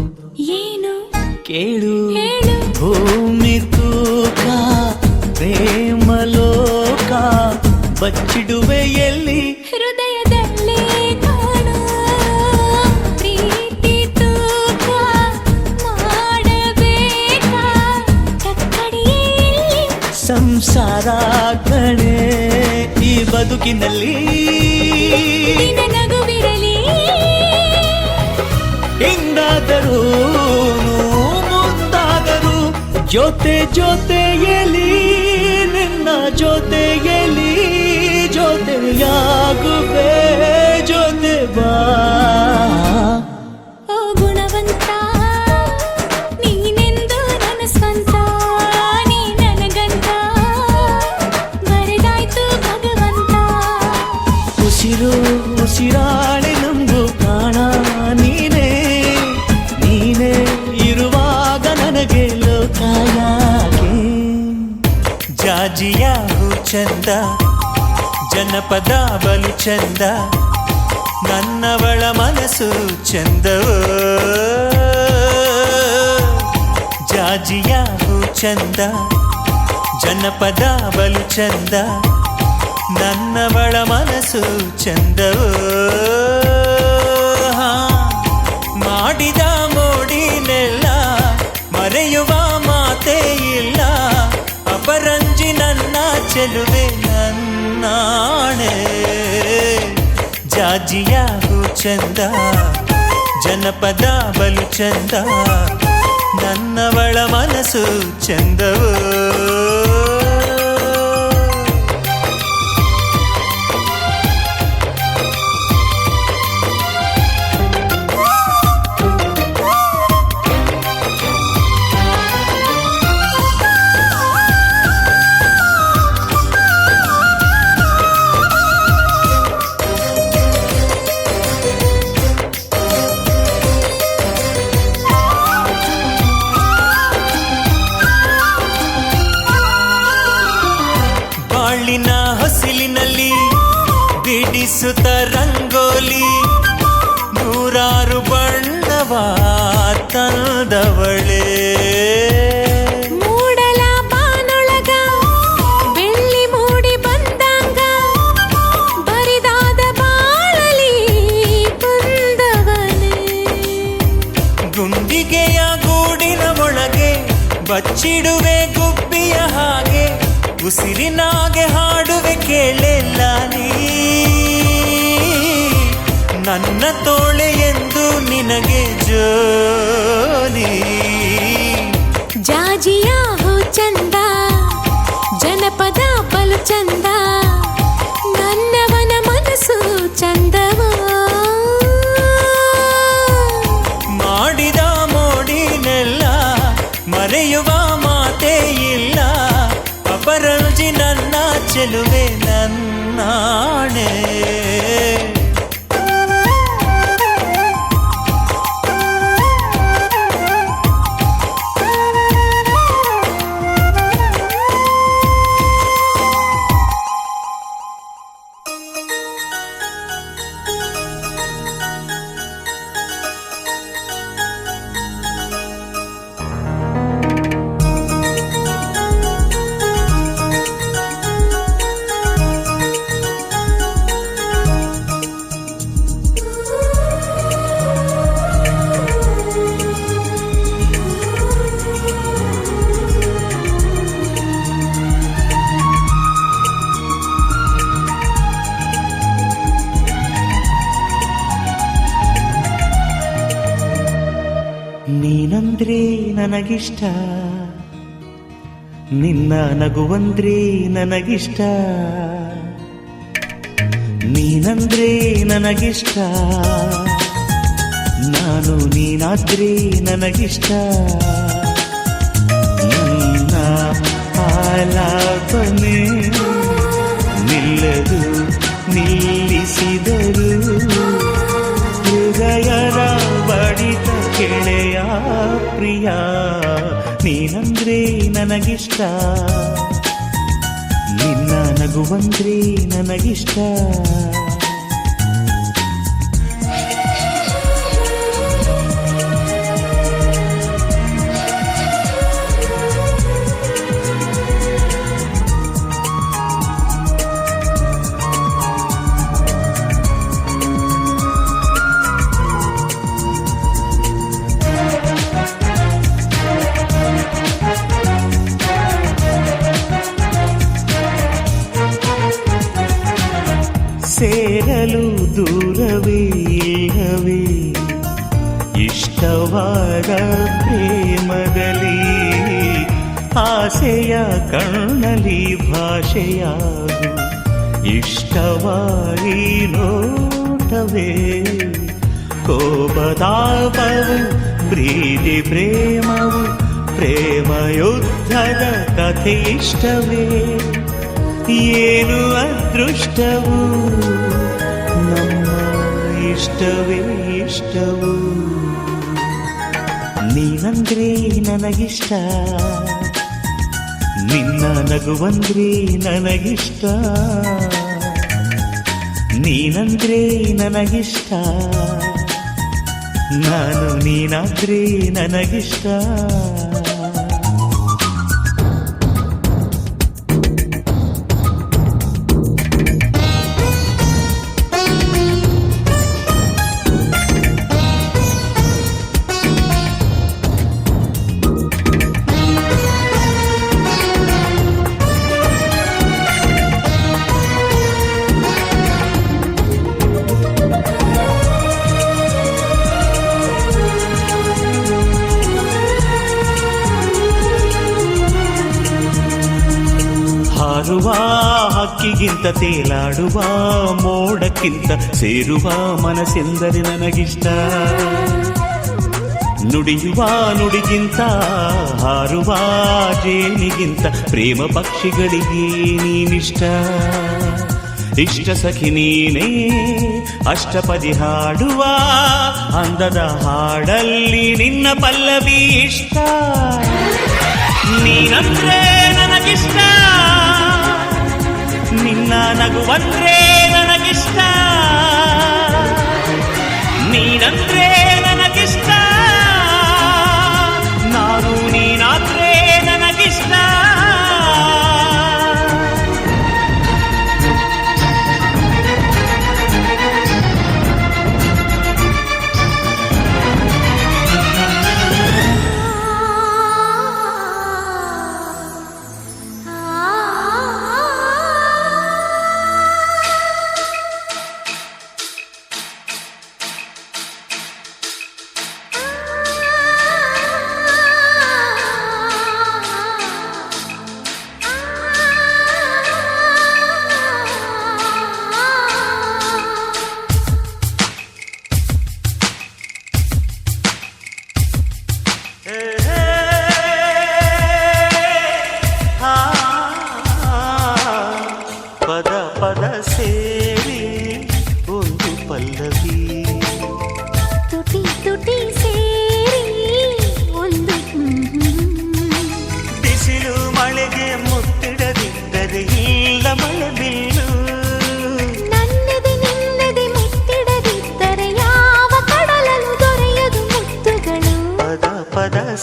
ಏನು ಕೇಳು ಹೇಳು ಭೂಮಿ ತೂಕ ಪ್ರೇಮಲೋಕ ಬಚ್ಚಿಡುವೆ ಎಲ್ಲಿ ಹೃದಯದಲ್ಲೇ ಕಾಣು ಪ್ರೀತಿ ತೂಕ ಮಾಡಬೇಕಾ ಕಕ್ಕಡಿಯಲ್ಲಿ ಸಂಸಾರ ಕಣೆ ಈ ಬದುಕಿನಲ್ಲಿ ನಿನ್ನ ನಗುವಿರಲಿ ಹಿಂದಾದರೂ ಮುಂದಾದರೂ ಜೊತೆ ಜೊತೆಯಲಿ ನಿನ್ನ ಜೊತೆಯಲಿ ಜೊತೆಯಾಗುವೆ ಜೊತೆ ಬಾ ಓ ಗುಣವಂತ ನೀನೆಂದು ನನ್ನ ಸ್ವಂತ ನೀ ನನಗಂತ ಬರೆದಾಯ್ತು ಭಗವಂತ ಉಸಿರು ಉಸಿರಾಳೆ ನಂಬು ಪ್ರಾಣ ನೀನೇ ನೀನೇ ಇರುವಾಗ ನನಗೆ ಲೋಕ ಯಾಕೆ ಜಾಜಿಯ ಹೂ ಚಂದ ಜನಪದ ಬಲು ಚಂದ ನನ್ನವಳ ಮನಸ್ಸು ಚಂದವೋ ಜಾಜಿಯ ಹೂ ಚಂದ ಜನಪದ ಬಲು ಚಂದ ನನ್ನವಳ ಮನಸ್ಸು ಚಂದವೋ ಮಾಡಿದ ಮೋಡಿನೆಲ್ಲ ಮರೆಯುವ ಮಾತೇ ಇಲ್ಲ ಅಪರಂಜಿ ನನ್ನ ಚೆಲುವೆ ನನ್ನಾಣೆ ಜಾಜಿಯ ಹೂ ಚಂದ ಜನಪದ ಬಲು ಚಂದ ನನ್ನವಳ ಮನಸ್ಸು ಚಂದವೋ ಬಾಳಿನ ಹೊಸಿಲಿನಲ್ಲಿ ಬಿಡಿಸುತ್ತ ರಂಗೋಲಿ ನೂರಾರು ಬಣ್ಣವ ತಂದವಳೆ ಮೂಡಲ ಬಾನೊಳಗ ಬೆಳ್ಳಿ ಮೂಡಿ ಬಂದಂಗ ಬರಿದಾದ ಬಾಳಲಿ ಬಂದವನೇ ಗುಂಡಿಗೆಯ ಗೂಡಿನ ಒಳಗೆ ಬಚ್ಚಿಡುವೆ ಗುಬ್ಬಿಯ ಹಾಗೆ ಉಸಿರಿನಾಗೆ ಹಾಡು ನನ್ನ ತೋಳೆ ಎಂದು ನಿನಗೆ ಜೋಲಿ ಜಾಜಿಯ ಹೂ ಚಂದ ಜನಪದ ಬಲು ಚಂದ ನನ್ನವನ ಮನಸ್ಸು ಚಂದವೋ ಮಾಡಿದ ಮೋಡಿನೆಲ್ಲ ಮರೆಯುವ ಮಾತೇ ಇಲ್ಲ ಅಪರಂಜಿ ನನ್ನ ಚೆಲುವೆ ನನ್ನಾಣೆ ನೀನಂದ್ರೆ ನನಗಿಷ್ಟ ನಿನ್ನ ನಗುವಂದ್ರೆ ನನಗಿಷ್ಟ ನೀನಂದ್ರೆ ನನಗಿಷ್ಟ ನಾನು ನೀನಾದ್ರೆ ನನಗಿಷ್ಟ ನನ್ನ ಆಲಾಪನೆ ನಿಲ್ಲದು ನಿಲ್ಲಿಸಿದರು ಹೃದಯದ ಬಡಿತ ಕೆಳೆಯ ಪ್ರಿಯ ನೀನಂದ್ರೆ ನನಗಿಷ್ಟ ನಿನ್ನ ನಗುವಂದ್ರೆ ನನಗಿಷ್ಟ ಸೇರಲು ದೂರವೇ ಇಲ್ಲವೇ ಇಷ್ಟವಾದ ಪ್ರೇಮದಲ್ಲಿ ಆಸೆಯ ಕಣ್ಣಲ್ಲಿ ಭಾಷೆಯಾಗು ಇಷ್ಟವಾಗಿ ನೋಟವೇ ಕೋಪದಾಪವು ಪ್ರೀತಿ ಪ್ರೇಮವು ಪ್ರೇಮ ಯುದ್ಧದ ಕಥೆ ಇಷ್ಟವೇ ಏನು ಅದೃಷ್ಟವು ನಮ್ಮ ಇಷ್ಟವೇ ಇಷ್ಟವು ನೀನಂದ್ರೆ ನನಗಿಷ್ಟ ನಿನ್ನ ನಗುವಂದ್ರೆ ನನಗಿಷ್ಟ ನೀನಂದ್ರೆ ನನಗಿಷ್ಟ ನಾನು ನೀನಾದ್ರೆ ನನಗಿಷ್ಟ ಹಾರುವ ಹಕ್ಕಿಗಿಂತ ತೇಲಾಡುವ ಮೋಡಕ್ಕಿಂತ ಸೇರುವ ಮನಸ್ಸೆಂದರೆ ನನಗಿಷ್ಟ ನುಡಿಯುವ ನುಡಿಗಿಂತ ಹಾರುವ ಜೇನಿಗಿಂತ ಪ್ರೇಮ ಪಕ್ಷಿಗಳಿಗೆ ನೀನಿಷ್ಟ ಇಷ್ಟ ಸಖಿ ನೀನೇ ಅಷ್ಟಪದಿ ಹಾಡುವ ಅಂದದ ಹಾಡಲ್ಲಿ ನಿನ್ನ ಪಲ್ಲವಿ ಇಷ್ಟ ನೀನಂದ್ರೆ ನನಗಿಷ್ಟ ನಿನ್ನ ನಗುವಂದ್ರೆ ನನಗಿಷ್ಟ ನೀನಂದ್ರೆ ನನಗಿಷ್ಟ ನಾನು ನೀನಾದ್ರೆ ನನಗಿಷ್ಟ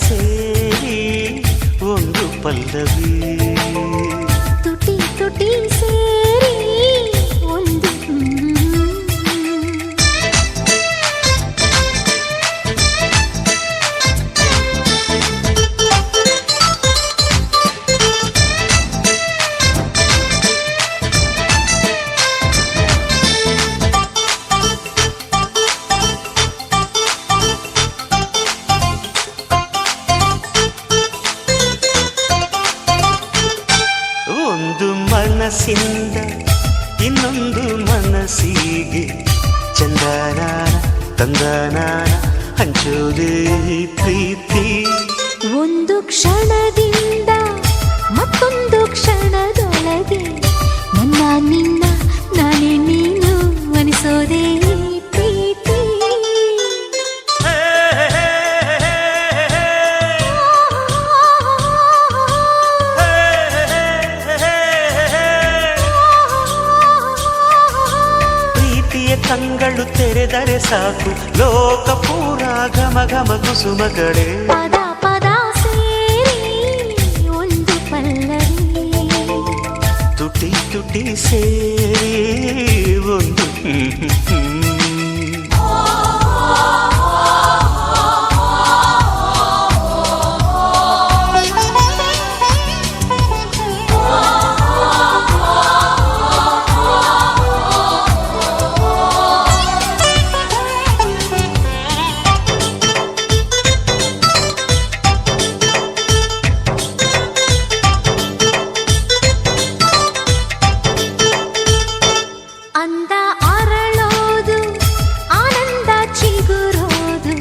ಸೇರಿ ಒಂದು ಪಲ್ಲವಿ ತುಟಿ ತುಟಿ ಸೇರಿ ಒಂದು ಒಂದು ಮನಸ್ಸಿಂದ ಇನ್ನೊಂದು ಮನಸ್ಸಿಗೆ ಚಂದನ ತಂದನ ಹಂಚೋದೇ ಪ್ರೀತಿ ಒಂದು ಕ್ಷಣದಿಂದ ಮತ್ತೊಂದು ಕ್ಷಣದೊಳಗೆ ನನ್ನ ನಿನ್ನ ನಾನೇ ನೀನು ಅನಿಸೋದೇ ಪ್ರೀತಿ ಪ್ರೀತಿಯ ಕಂಗಳು ತೆರೆದರೆ ಸಾಕು ಲೋಕ ಪೂರ ಘಮ ಘಮ ಕುಸುಮಗಳೇ ಪದ ಪದ ಸೇರಿ ಒಂದು ಪಲ್ಲವಿ ತುಟಿ ತುಟಿ ಸೇರಿ ಒಂದು ಅಂದ ಅರಳೋದು ಆನಂದ ಚಿಗುರೋದು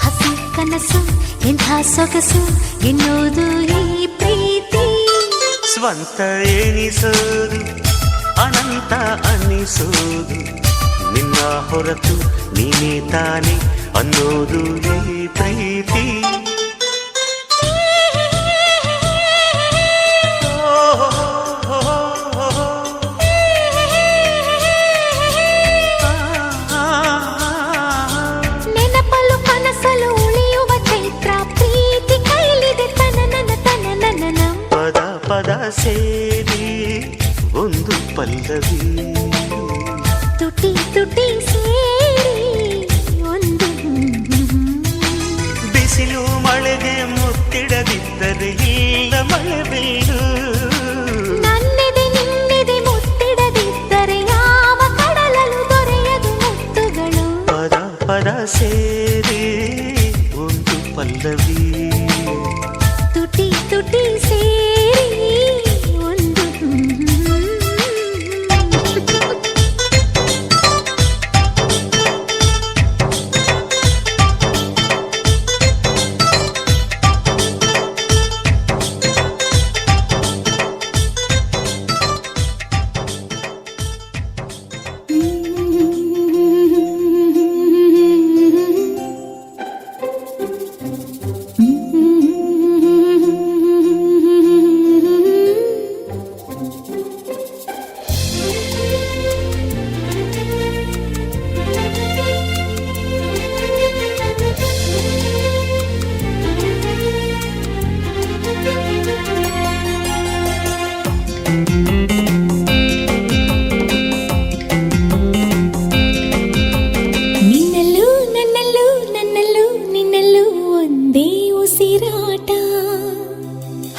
ಹಸಿ ಕನಸು ಎಂಥ ಸೊಗಸು ಎನ್ನುವುದು ಈ ಪ್ರೀತಿ ಸ್ವಂತ ಎನಿಸೋದು ಅನಂತ ಅನ್ನಿಸೋದು ನಿನ್ನ ಹೊರತು ನೀನೇ ತಾನೆ ಅನ್ನೋದು ಈ ಪ್ರೀತಿ ನೆನಪಲು ಕನಸಲು ಉಳಿಯುವ ಚೈತ್ರ ಪ್ರೀತಿ ಕೈಲಿದೆ ತನನನ ಪದ ಪದ ಸೇರಿ ಒಂದು ಪಲ್ಲವಿ ತುಟಿ ತುಟಿ ಸೇರಿ ಒಂದು ಬಿಸಿಲು ಮಳೆಗೆ ಮುತ್ತಿಡದಿದ್ದರೆ ಇಲ್ಲ ಮಳೆ ಬೀಳು ನನ್ನೆದೆ ನಿನ್ನೆದೆ ಮುತ್ತಿಡದಿದ್ದರೆ ಯಾವ ಕಡಲಲು ದೊರೆಯದು ಮುತ್ತುಗಳು ಪದ ಪದ ಸೇರಿ ಒಂದು ಪಲ್ಲವಿ ತುಟಿ ತುಟಿ ಸೇರಿ ಒಂದು ನಿನ್ನಲ್ಲೂ ನನ್ನಲ್ಲೂ ನನ್ನಲ್ಲೂ ನಿನ್ನಲ್ಲೂ ಒಂದೇ ಉಸಿರಾಟ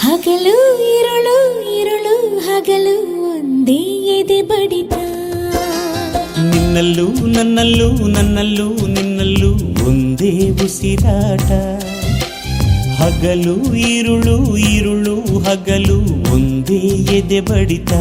ಹಗಲು ಇರುಳು ಇರುಳು ಹಗಲು ಒಂದೇ ಎದೆ ಬಡಿತ ನಿನ್ನಲ್ಲೂ ನನ್ನಲ್ಲೂ ನನ್ನಲ್ಲೂ ನಿನ್ನಲ್ಲೂ ಒಂದೇ ಉಸಿರಾಟ ಹಗಲು ಇರುಳು ಇರುಳು ಹಗಲು ಒಂದೇ ಎದೆ ಬಡಿತ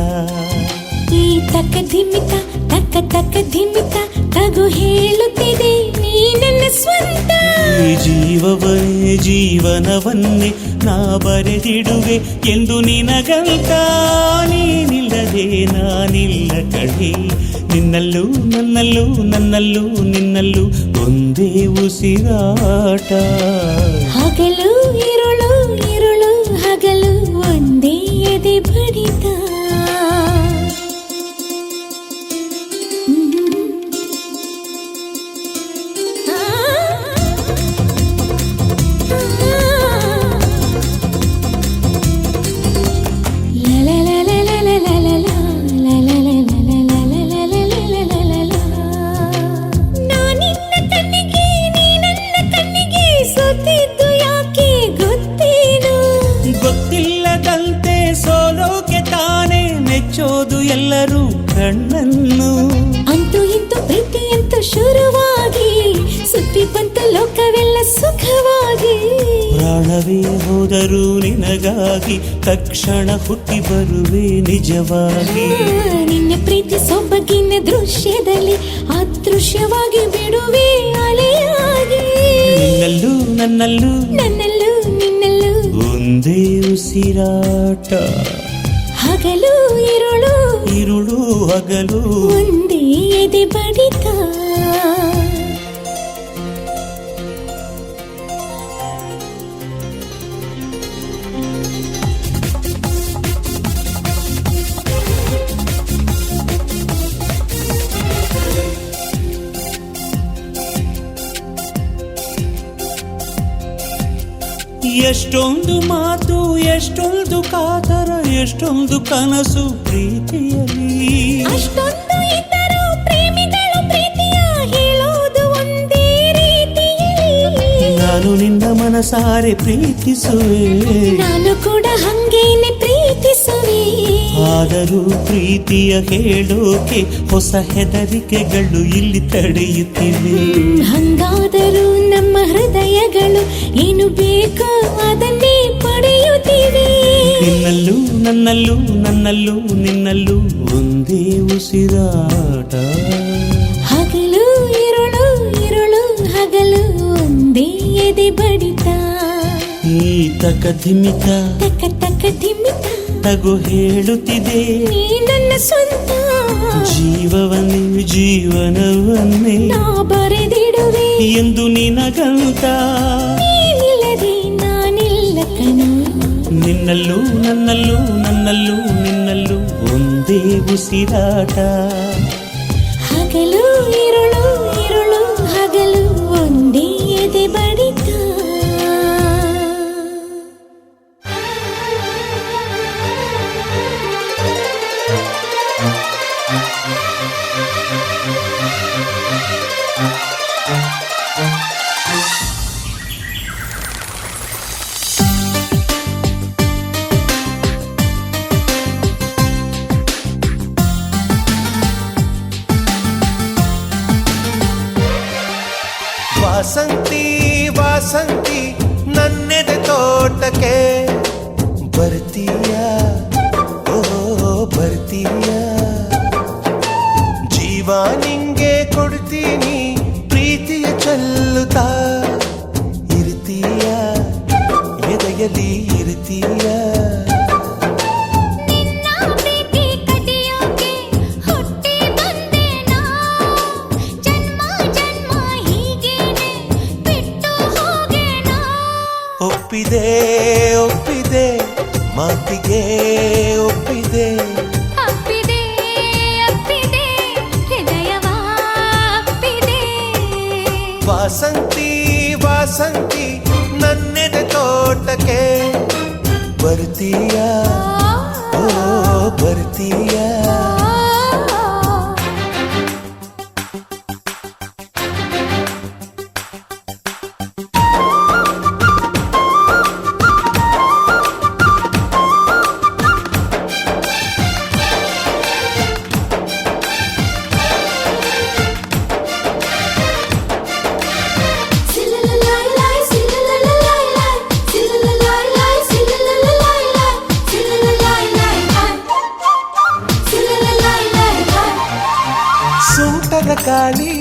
ಈ ತಕ್ಕ ಧಿಮಿತ ತಕ್ಕ ತಕ್ಕ ಧಿಮಿತ ತಗು ಹೇಳುತ್ತಿದೆ ನೀ ನನ್ನ ಸ್ವಂತ ಈ ಜೀವವನ್ನೇ ಜೀವನವನ್ನೇ ನಾ ಬರೆದಿಡುವೆ ಎಂದು ನಿನಗಂತ ನೀನಿಲ್ಲದೆ ನಾನಿಲ್ಲ ಕಡೆ ನಿನ್ನಲ್ಲೂ ನನ್ನಲ್ಲೂ ನನ್ನಲ್ಲೂ ನಿನ್ನಲ್ಲೂ ಒಂದೇ ಉಸಿರಾಟ ಹಗಲು ಇರುಳು ಇರುಳು ಹಗಲು ಒಂದೇ ಎದೆ ಬಡಿತ ಆ ಕಣ್ಣನ್ನು. ಅಂತೂ ಇಂತೂ ಪ್ರೀತಿಯಂತೂ ಶುರುವಾಗಿ ಸುದ್ದಿ ಬಂತು ಲೋಕವೆಲ್ಲ ಸುಖವಾಗಿ. ಪ್ರಾಣವೇ ಹೋದರೂ ನಿನಗಾಗಿ ತಕ್ಷಣ ಹುಟ್ಟಿ ಬರುವೆ ನಿಜವಾಗಿ. ನಿನ್ನ ಪ್ರೀತಿ ಸೊಬಗಿನ ದೃಶ್ಯದಲ್ಲಿ ಅದೃಶ್ಯವಾಗಿ ಬಿಡುವೆ ಅಲೆಯಾಗಿ. ನಿನ್ನಲ್ಲೂ ನನ್ನಲ್ಲೂ ನನ್ನಲ್ಲೂ ನಿನ್ನಲ್ಲೂ ಒಂದೇ ಉಸಿರಾಟ. ಹಗಲು ഇരുಳು ഇരുಳು ಹಗಲು ಒಂದೇ ಎದೆ ಬಡಿತ. ಎಷ್ಟೊಂದು ಮಾತು ಎಷ್ಟೊಂದು ಕಾತರ ಎಷ್ಟೊಂದು ಕನಸು ಪ್ರೀತಿಯಲ್ಲಿ. ಅಷ್ಟೊಂದು ಇದ್ದರೂ ಪ್ರೇಮಿಗಳು ಪ್ರೀತಿಯ ಹೇಳೋದು ಒಂದೇ ರೀತಿಯಲ್ಲಿ. ನಾನು ನಿನ್ನ ಮನಸಾರೆ ಪ್ರೀತಿಸುವೆ, ನಾನು ಕೂಡ ಹಂಗೇನೆ ಪ್ರೀತಿಸುವೆ. ಆದರೂ ಪ್ರೀತಿಯ ಹೇಳೋಕೆ ಹೊಸ ಹೆದರಿಕೆಗಳು ಇಲ್ಲಿ ತಡೆಯುತ್ತಿವೆ. ಹಂಗಾದರೂ ನಮ್ಮ ಹೃದಯಗಳು ಏನು ಬೇಕೋ ಅದನ್ನೇ ಪಡೆಯುತ್ತಿವೆ. ನಿನ್ನಲ್ಲೂ ನನ್ನಲ್ಲೂ ನನ್ನಲ್ಲೂ ನಿನ್ನಲ್ಲೂ ಒಂದೇ ಉಸಿರಾಟ. ಹಗಲು ഇരുಳು ഇരുಳು ಹಗಲು ಒಂದೇ ಎದೆ ಬಡಿತ. ಈ ತಕಧಿಮಿತ ತಕ ತಕ ಧಿಮಿತ ತಗು ಹೇಳುತ್ತಿದೆ ನೀ ನನ್ನ ಸ್ವಂತ. ಜೀವವನ್ನೇ ಜೀವನವನ್ನೇ ನಾ ಬರೆದಿಡುವೆ ಎಂದು ನಿನಗಂತ. ನೀನಿಲ್ಲದೆ ನಾನಿಲ್ಲ ಕಣೋ. ನಿನ್ನಲ್ಲೂ ನನ್ನಲ್ಲೂ ನನ್ನಲ್ಲೂ ನಿನ್ನಲ್ಲೂ ಒಂದೇ ಉಸಿರಾಟ. ಹಗಲು ഇരുಳು ഇരുಳು ಹಗಲು ಒಂದೇ ಎದೆ ಬಡಿತ. ವಾಸಂತಿ ವಾಸಂತಿ ನನ್ನೆದೆ ತೋಟಕ್ಕೆ ಬರ್ತೀಯ, ಓ ಬರ್ತೀಯ. ಜೀವ ನಿಂಗೆ ಕೊಡ್ತೀನಿ ಪ್ರೀತಿಯ ಚೆಲ್ಲುತ್ತಾ ಇರ್ತೀಯ, ಎದೆಯಲ್ಲಿ ಇರ್ತೀಯ. ಒಪ್ಪಿದೆ ಒಪ್ಪಿದೆ ಮಾತಿಗೆ ಒಪ್ಪಿದೆ. ಅಪ್ಪಿದೆ ಅಪ್ಪಿದೆ ಹೃದಯವ ಅಪ್ಪಿದೆ. ವಾಸಂತಿ ವಾಸಂತಿ ನನ್ನೆದೆ ತೋಟಕ್ಕೆ ಬರ್ತೀಯ, ಓ ಬರ್ತೀಯ. ಸುಂಟರ ಗಾಳಿ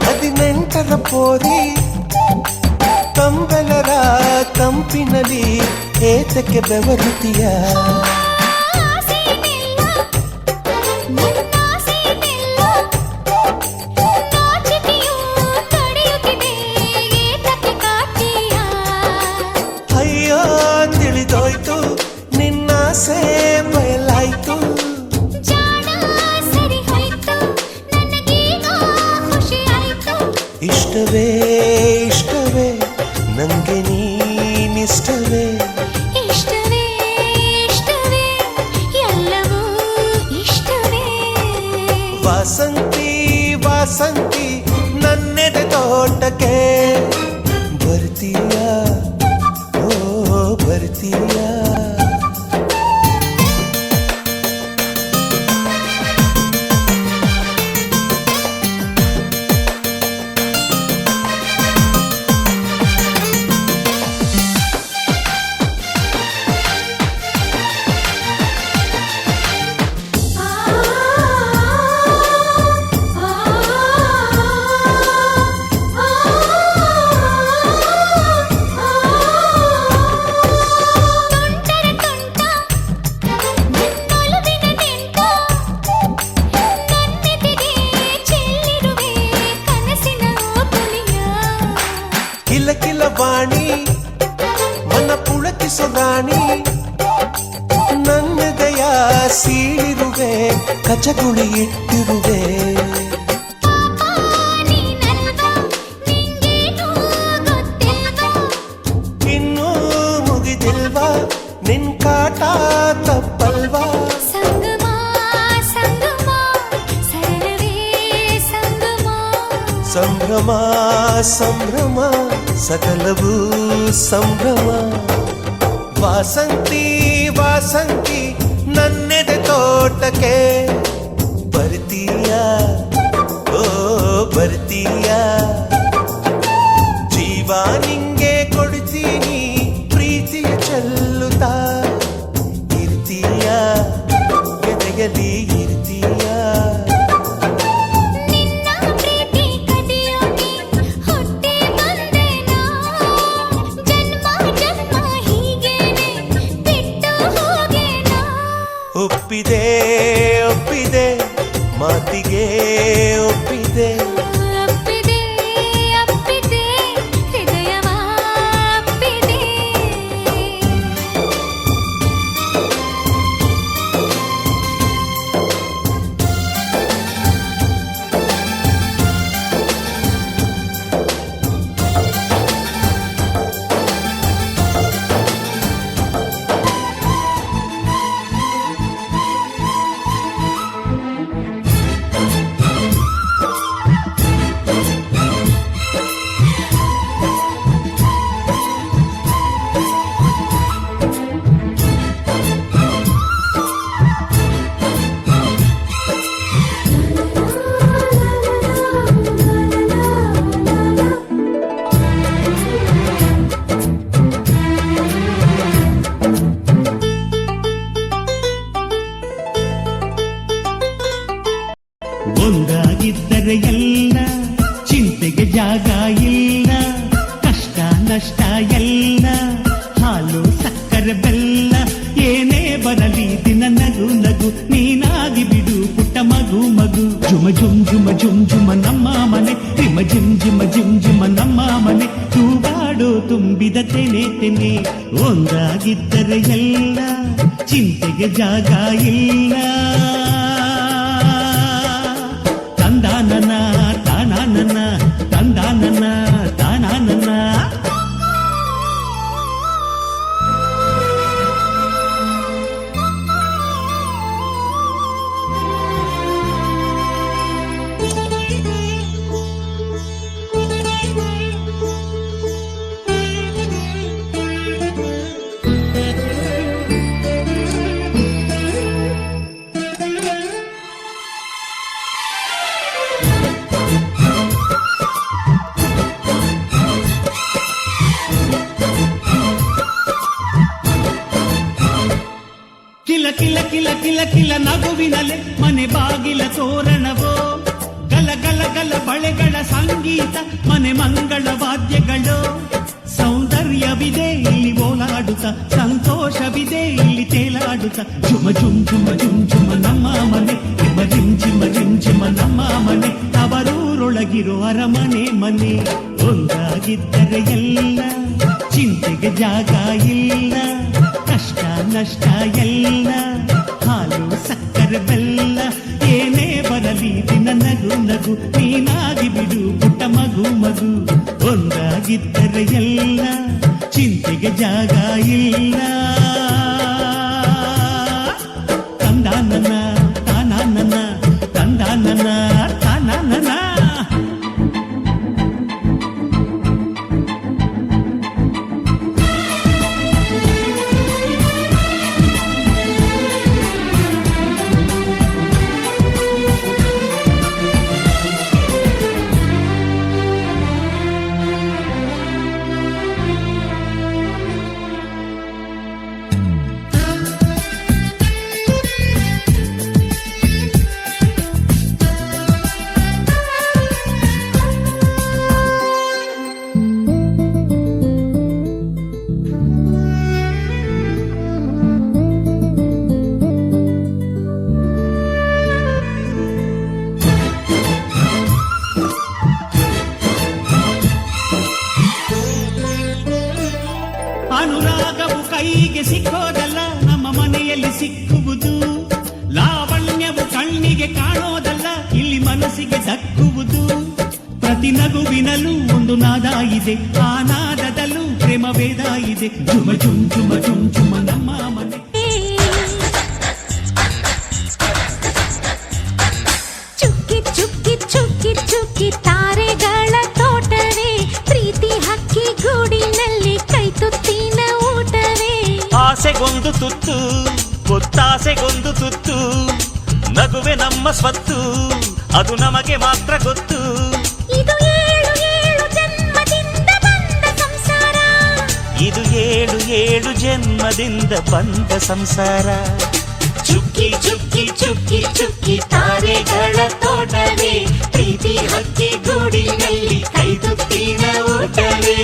18ರ ಪೋರಿ ಕಂಬೆಲರ ಕಂಪಿನಲ್ಲಿ ಏತಕ್ಕೆ ಬೆವರುತ್ತೀಯ. ಅಯ್ಯೋ ತಿಳಿದೋಯ್ತು ನಿನ್ನಾಸೆ ಬಯಲಾಯ್ತು. ಇಷ್ಟವೇ ಇಷ್ಟವೇ ನಂಗೆ ನೀನಿಷ್ಟವೇ. ಇಷ್ಟವೇ ಇಷ್ಟವೇ ಎಲ್ಲವೂ ಇಷ್ಟವೇ. ವಾಸಂತಿ ವಾಸಂತಿ ನನ್ನೆದೆ ತೋಟಕ್ಕೆ ಬರ್ತೀಯ, ಓ ಬರ್ತೀಯ. ಕಚಗುಳಿ ಇಟ್ಟಿರುವೆ. ಇನ್ನೂ ಮುಗಿದಿಲ್ವಾ ನಿನ್ ಕಾಟ ತಪ್ಪಲ್ವಾ? ಸಂಗಮ ಸಂಗಮ ಸರಳವೇ ಸಂಗಮ. ಸಂಭ್ರಮ ಸಂಭ್ರಮ ಸಕಲವೂ ಸಂಭ್ರಮ. ವಾಸಂತಿ ವಾಸಂತಿ ನನ್ನೆದೆ ತೋಟಕ್ಕೆ ಬರ್ತೀಯ ಓ ಬರ್ತೀಯ. ಜೀವ ನಿಂಗೆ ಕೊಡ್ತೀನಿ ಪ್ರೀತಿಯ ಚೆಲ್ಲುತ್ತಾ ಇರ್ತೀಯ ಎದೆಯಲ್ಲಿ ಇರ್ತೀಯ. ನಿನ್ನ ಪ್ರೀತಿ ಕದಿಯೋಕೆ ಹುಟ್ಟಿ ಬಂದೆನಾ. ಜನ್ಮ ಜನ್ಮ ಹೀಗೇನೆ ಬಿಟ್ಟು ಹೋಗೇನಾ. ಒಪ್ಪಿದೆ ಒಪ್ಪಿದೆ ಮಾತಿಗೆ ಒಪ್ಪಿದೆ. ಅಪ್ಪಿದೆ ಅಪ್ಪಿದೆ ಹೃದಯವ ಅಪ್ಪಿದೆ. ಒಂದಾಗಿದ್ದರೆ ಎಲ್ಲ ಚಿಂತೆಗೆ ಜಾಗ ಇಲ್ಲ. ಕಷ್ಟ ನಷ್ಟ ಎಲ್ಲ ಹಾಲು ಸಕ್ಕರೆ ಬೆಲ್ಲ ಏನೇ ಬರಲಿ ದಿನ ನಗು ನಗು ನೀನಾಗಿ ಬಿಡು ಪುಟ್ಟ ಮಗು ಮಗು. ಜುಮ ಜುಮ್ ಜುಮ ಜುಮ್ ಜುಮ ನಮ್ಮ ಮನೆ ರಿಮ ಜಿಮ್ ಜಿಮ ಜಿಮ್ ಜಿಮ ನಮ್ಮ ಮನೆ. ತೂಗಾಡೋ ತುಂಬಿದ ತೆನೆ ತೆನೆ ಒಂದಾಗಿದ್ದರೆ ಎಲ್ಲ ಚಿಂತೆಗೆ ಜಾಗ ಇಲ್ಲ. ತಂದಾನನ ತಾನಾನನ ತಂದಾನನ ತಾನಾನನ. ಕಿಲ ಕಿಲ ಕಿಲ ಕಿಲ ಕಿಲ ನಗುವಿನಲೆ ಮನೆ ಬಾಗಿಲ ತೋರಣವೋ. ಗಲ ಗಲ ಗಲ ಬಳೆಗಳ ಸಂಗೀತ ಮನೆ ಮಂಗಳ ವಾದ್ಯಗಳು. ಸೌಂದರ್ಯವಿದೆ ಇಲ್ಲಿ ಓಲಾಡುತ್ತ ಸಂತೋಷವಿದೆ ಇಲ್ಲಿ ತೇಲಾಡುತ್ತ. ಜುಮ ಜುಮ್ ಜುಮ ಜುಮ್ ಜುಮ ನಮ್ಮ ಮನೆ ರಿಮ ಜಿಮ್ ಜಿಮ ಜಿಮ್ ಜಿಮ ನಮ್ಮ ಮನೆ. ಅವರೂರೊಳಗಿರೋ ಅರಮನೆ ಮನೆ. ಒಂದಾಗಿದ್ದರೆ ಎಲ್ಲ ಚಿಂತೆಗೆ ಜಾಗ ಇಲ್ಲ. ಕಷ್ಟ ನಷ್ಟ ಎಲ್ಲ ಹಾಲು ಸಕ್ಕರೆ ಬೆಲ್ಲ ಏನೇ ಬರಲಿ ದಿನ ನಗು ನಗು ನೀನಾಗಿ ಬಿಡು ಪುಟ್ಟ ಮಗು ಮಗು. ಒಂದಾಗಿದ್ದರೆ ಎಲ್ಲ ಚಿಂತೆಗೆ ಜಾಗ ಇಲ್ಲ. ತಂದಾನನ ತಾನಾನನ ತಂದಾನನ ತಾನಾನನ. ಕಣ್ಣಿಗೆ ಕಾಣೋದಲ್ಲ ಇಲ್ಲಿ ಮನಸ್ಸಿಗೆ ದಕ್ಕುವುದು. ಪ್ರತಿ ನಗುವಿನಲ್ಲೂ ಒಂದು ನಾದ ಇದೆ, ಆ ನಾದದಲ್ಲೂ ಪ್ರೇಮ ವೇದ ಇದೆ. ಝುಮ ಝುಮ್ ಝುಮ ಝುಮ್ ಝುಮ ನಮ್ಮ ಮನೆ. ಚುಕ್ಕಿ ಚುಕ್ಕಿ ಚುಕ್ಕಿ ಚುಕ್ಕಿ ತಾರೆಗಳ ತೋಟವೇ, ಪ್ರೀತಿ ಹಕ್ಕಿ ಗೂಡಿನಲ್ಲಿ ಕೈ ತುತ್ತಿನ ಊಟವೇ. ಆಸೆಗೊಂದು ತುತ್ತು, ಒತ್ತಾಸೆಗೊಂದು ತುತ್ತು, ನಗುವೆ ನಮ್ಮ ಸ್ವತ್ತು, ಅದು ನಮಗೆ ಮಾತ್ರ ಗೊತ್ತು. ಇದು ಏಳು ಏಳು ಜನ್ಮದಿಂದ ಬಂದ ಸಂಸಾರ, ಇದು ಏಳು ಏಳು ಜನ್ಮದಿಂದ ಬಂದ ಸಂಸಾರ. ಚುಕ್ಕಿ ಚುಕ್ಕಿ ಚುಕ್ಕಿ ಚುಕ್ಕಿ ತಾರೆಗಳ ತೋಟವೇ, ಪ್ರೀತಿ ಹಕ್ಕಿ ಗೂಡಿನಲ್ಲಿ ಕೈ ತುತ್ತಿನ ಊಟವೇ.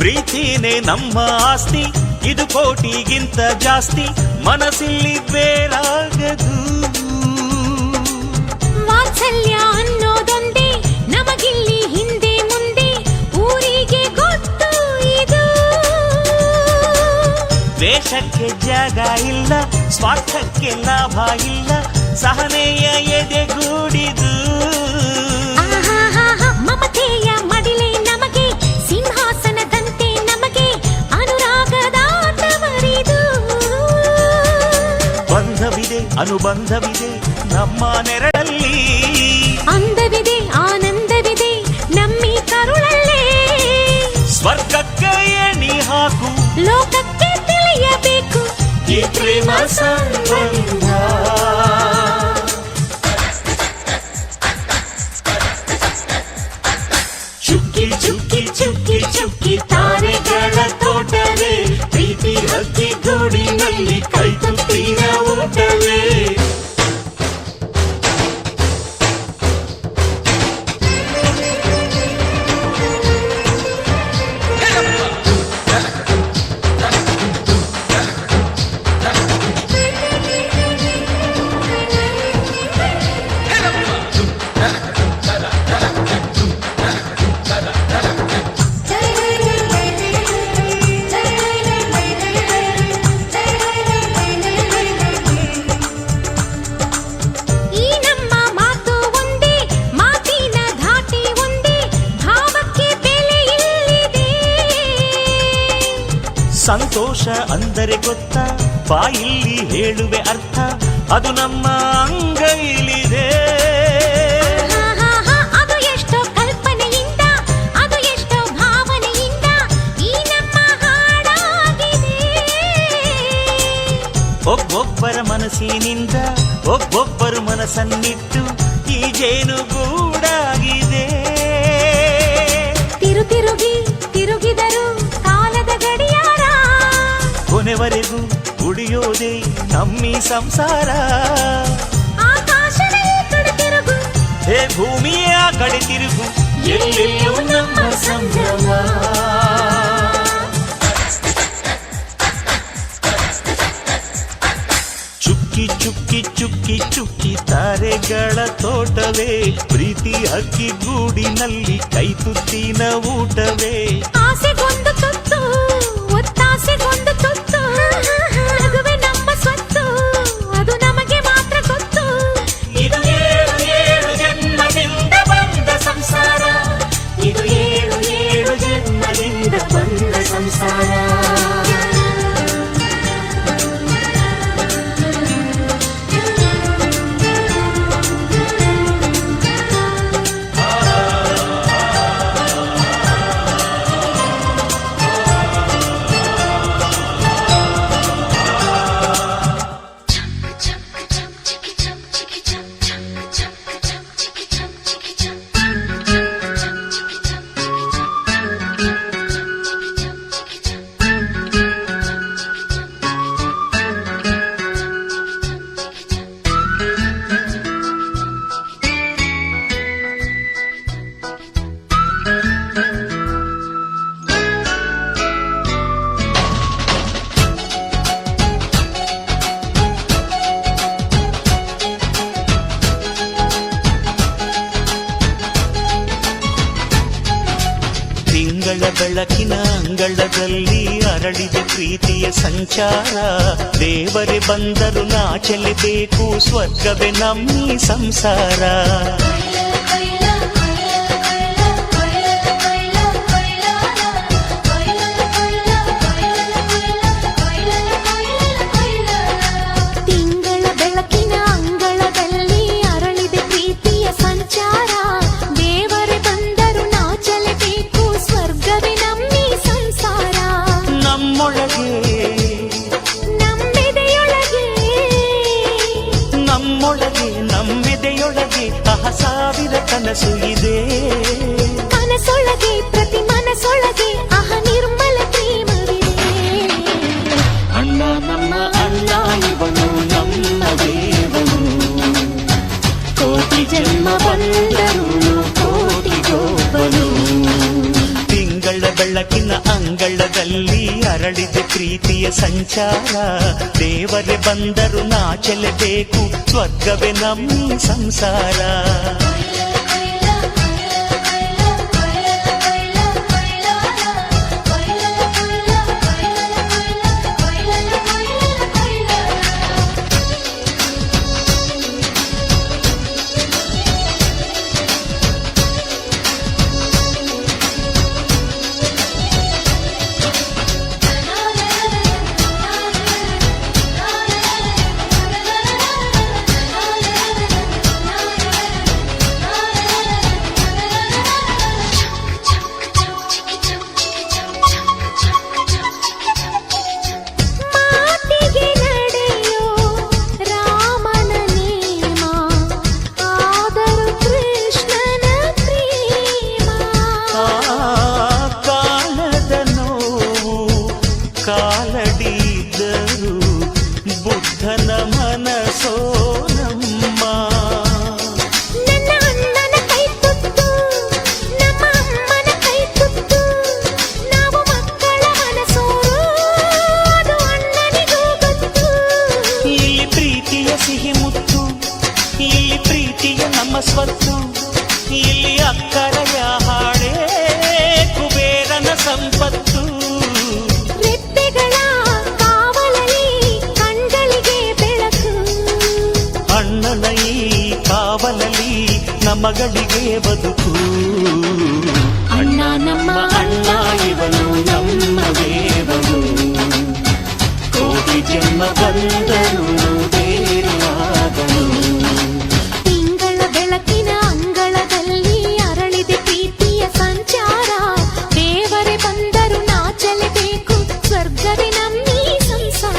ಪ್ರೀತಿನೇ ನಮ್ಮ ಆಸ್ತಿ, ಇದು ಕೋಟಿಗಿಂತ ಜಾಸ್ತಿ, ಮನಸ್ಸಿಲ್ಲಿ ಬೇರಾಗದು. ವಾತ್ಸಲ್ಯ ಅನ್ನೋದೊಂದೇ ನಮಗಿಲ್ಲಿ ಹಿಂದೆ ಮುಂದೆ, ಊರಿಗೆ ಗೊತ್ತು ಇದು. ದ್ವೇಷಕ್ಕೆ ಜಾಗ ಇಲ್ಲ, ಸ್ವಾರ್ಥಕ್ಕೆ ಲಾಭ ಇಲ್ಲ, ಸಹನೆಯ ಎದೆಗೂಡಿದು. ಮಮತೆಯ ಮಡಿಲೆ ನಮಗೆ, ಸಿಂಹಾಸನದಂತೆ ನಮಗೆ, ಅನುರಾಗದ ತವರಿದು. ಬಂಧವಿದೆ ಅನುಬಂಧವಿದೆ ನಮ್ಮ ನೆರಳಲ್ಲಿ, ಅಂದವಿದೆ ಆನಂದವಿದೆ ನಮ್ಮಿ ಕರುಳಲ್ಲೇ. ಸ್ವರ್ಗಕ್ಕೆ ಎಣಿ ಹಾಕು, ಲೋಕಕ್ಕೆ ತಿಳಿಯಬೇಕು ಈ ಪ್ರೇಮ ಸಂಬಂಧ. ಚುಕ್ಕಿ ಚುಕ್ಕಿ ಚುಕ್ಕಿ ಚುಕ್ಕಿ ತಾರೆಗಳ ತೋಟವೇ, ಪ್ರೀತಿ ಹಕ್ಕಿ ಗೂಡಿನಲ್ಲಿ ಕೈ ತುತ್ತಿನ ಊಟವೇ. ಈ ನಮ್ಮ ಮಾತು ಒಂದೇ, ಮಾತಿನ ಧಾಟಿ ಒಂದೇ, ಭಾವಕ್ಕೆ ಬೆಲೆ ಇಲ್ಲಿದೆ. ಸಂತೋಷ ಅಂದರೆ ಗೊತ್ತಾ, ಬಾಯಿಲ್ಲಿ ಹೇಳುವೆ ಅರ್ಥ, ಅದು ನಮ್ಮ ಅಂಗೈಲಿದೆ. ಅದು ಎಷ್ಟೋ ಕಲ್ಪನೆಯಿಂದ, ಅದು ಎಷ್ಟೋ ಭಾವನೆಯಿಂದ ಈ ನಮ್ಮ ಹಾಡಾಗಿದೆ. ಒಬ್ಬೊಬ್ಬರ ಮನಸ್ಸಿನಿಂದ ಒಬ್ಬೊಬ್ಬರು ಮನಸ್ಸನ್ನಿಟ್ಟು ಈ ಜೇನುಗೂಡಾಗಿದೆ. ತಿರುಗಿ ತಿರುಗಿದರು ಕಾಲದ ಗಡಿಯಾರ, ಕೊನೆವರೆಗೂ ಉಳಿಯೋದೇ ನಮ್ಮಿ ಸಂಸಾರ. ಆಕಾಶವೇ ಕಡೆ ತಿರುಗು, ಹೇ ಭೂಮಿಯ ಕಡೆ ತಿರುಗು, ಎಲ್ಲೆಲ್ಲೂ ನಮ್ಮ ಸಂಭ್ರಮ. ಚುಕ್ಕಿ ಚುಕ್ಕಿ ಚುಕ್ಕಿ ಚುಕ್ಕಿ ತಾರೆಗಳ ತೋಟವೇ, ಪ್ರೀತಿ ಹಕ್ಕಿ ಗೂಡಿನಲ್ಲಿ ಕೈ ತುತ್ತಿನ ಊಟವೇ. ಆಸೆಗೊಂದು ತುತ್ತು, ಒತ್ತಾಸೆಗೊಂದು ತುತ್ತು, ನಗುವೆ ನಮ್ಮ ಸ್ವತ್ತು, ಅದು ನಮಗೆ ಮಾತ್ರ ಗೊತ್ತು. ಇದು ಏಳು ಏಳು ಜನ್ಮದಿಂದ ಬಂದ ಸಂಸಾರ, ಇದು ಏಳು ಏಳು ಜನ್ಮದಿಂದ ಬಂದ ಸಂಸಾರ. ತಿಂಗಳ ಬೆಳಕಿನ ಅಂಗಳದಲ್ಲಿ ಅರಳಿದ ಪ್ರೀತಿಯ ಸಂಚಾರ ದೇವರೇ ಬಂದರು ನಾಚಲೇಬೇಕು ಸ್ವರ್ಗವೇ ನಮ್ಮಿ ಸಂಸಾರ ತಿಂಗಳ ಬೆಳಕಿನ ಅಂಗಳದಲ್ಲಿ ಅರಳಿದ ಪ್ರೀತಿಯ ಸಂಚಾರ ದೇವರೇ ಬಂದರು ನಾಚಲೇಬೇಕು ಸ್ವರ್ಗವೇ ನಮ್ಮಿ ಸಂಸಾರ ನಮ್ಮೊಳಗೆ ನಮ್ಮೆದೆಯೊಳಗೆ ಸಾವಿರ ಕನಸು ಇದೆ ಮನಸೊಳಗೆ ಪ್ರತಿ ಮನಸೊಳಗೆ ನಿರ್ಮಲ ಪ್ರೇಮವಿದೆ ಅಣ್ಣ ನಮ್ಮ ಅಣ್ಣ ಇವನು ನಮ್ಮ ದೇವನು ಕೋಟಿ ಜನ್ಮ ಬಂದರು ಕೋಟಿಗೊಬ್ಬನು ತಿಂಗಳ ಬೆಳಕಿನ ಅಂಗಳದಲ್ಲಿ ಅರಳಿದ ಪ್ರೀತಿಯ ಸಂಚಾರ ದೇವರೇ ಬಂದರು ನಾಚಲೇಬೇಕು ಸ್ವರ್ಗವೇ ನಮ್ಮಿ ಸಂಸಾರ ಕಾಲಡಿದ್ದರು ಬುದ್ಧನ ಮನಸೋ ನಮ್ಮ ನನ್ನ ಅಣ್ಣನ ಕೈ ತುತ್ತು ನಮ್ಮ ಅಮ್ಮನ ಕೈ ತುತ್ತು ನಾವು ಮಕ್ಕಳ ಮನಸೋರು ಅದು ಅಣ್ಣನಿಗೂ ಗೊತ್ತು ಇಲ್ಲಿ ಪ್ರೀತಿಯ ಸಿಹಿ ಮುತ್ತು ಇಲ್ಲಿ ಪ್ರೀತಿಯ ನಮ್ಮ ಸ್ವತ್ತು ಇಲ್ಲಿ ಅಕ್ಕರೆಯ ಹಾಡೇ ಕುಬೇರನ ಸಂಪತ್ತು ರೆಪ್ಪೆಗಳ ಕಾವಲಲ್ಲಿ ಕಣ್ಗಳಿಗೆ ಬೆಳಕು ಅಣ್ಣನ ಈ ಕಾವಲಲ್ಲಿ ನಮಗಳಿಗೆ ಬದುಕು ಅಣ್ಣ ನಮ್ಮ ಅಣ್ಣ ಇವನು ನಮ್ಮ ದೇವನು ಕೋಟಿ ಜನ್ಮ ಬಂದರು ಬೇರೆಯಾಗನು ತಿಂಗಳ ಬೆಳಕಿನ ಅಂಗಳದಲ್ಲಿ ಅರಳಿದ ಪ್ರೀತಿಯ ಸಂಚಾರ ದೇವರೇ ಬಂದರು ನಾಚಲೇಬೇಕು ಸ್ವರ್ಗವೇ ನಮ್ಮಿ ಸಂಸಾರ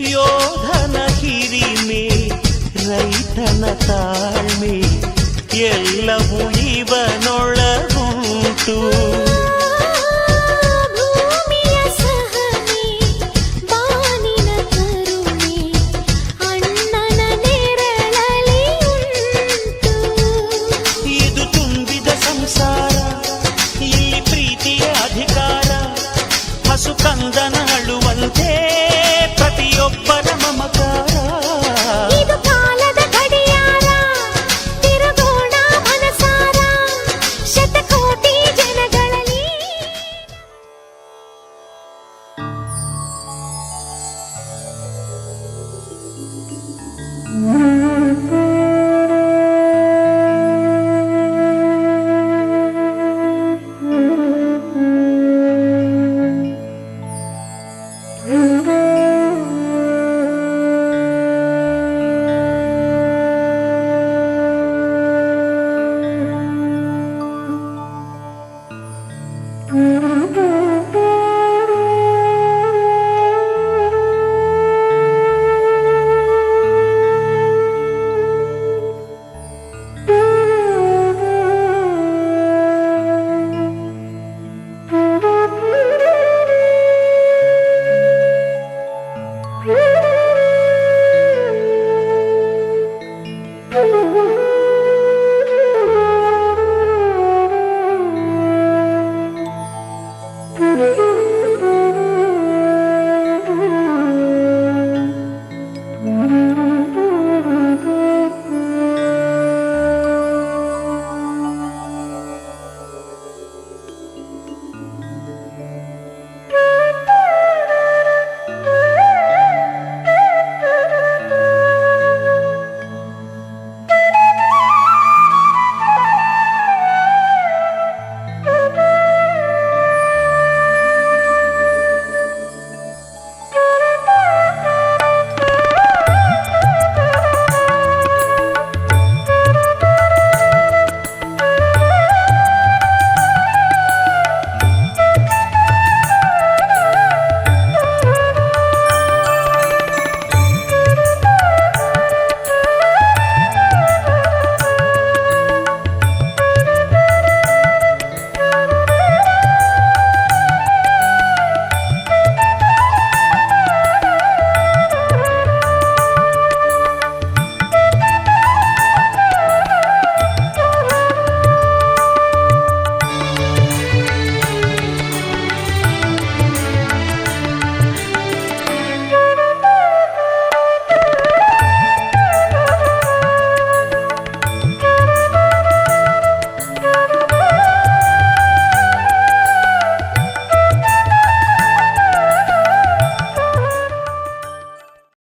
ಯೋಧನ ಹಿರಿಮೆ ರೈತನ ತಾಳ್ಮೆ ಎಲ್ಲವೂ ಇವನೊಳಗುಂಟು ಭೂಮಿಯ ಸಹನೆ ಬಾನಿನ ಕರುಣೆ ಅಣ್ಣನ ನೆರಳಲ್ಲಿ ಉಂಟು ಇದು ತುಂಬಿದ ಸಂಸಾರ ಇಲ್ಲಿ ಪ್ರೀತಿಯ ಅಧಿಕಾರ ಹಸು ಕಂದನ ಅಳುವಂತೆ ಪ್ರತಿಯೊಬ್ಬರ ಮಮಕಾರ ಇದು ಕಾಲದ ಗಡಿಯಾರ ತಿರುಗೋಣ ಮನಸಾರ ಶತಕೋಟಿ ಜನಗಳಲ್ಲಿ Mm-hmm.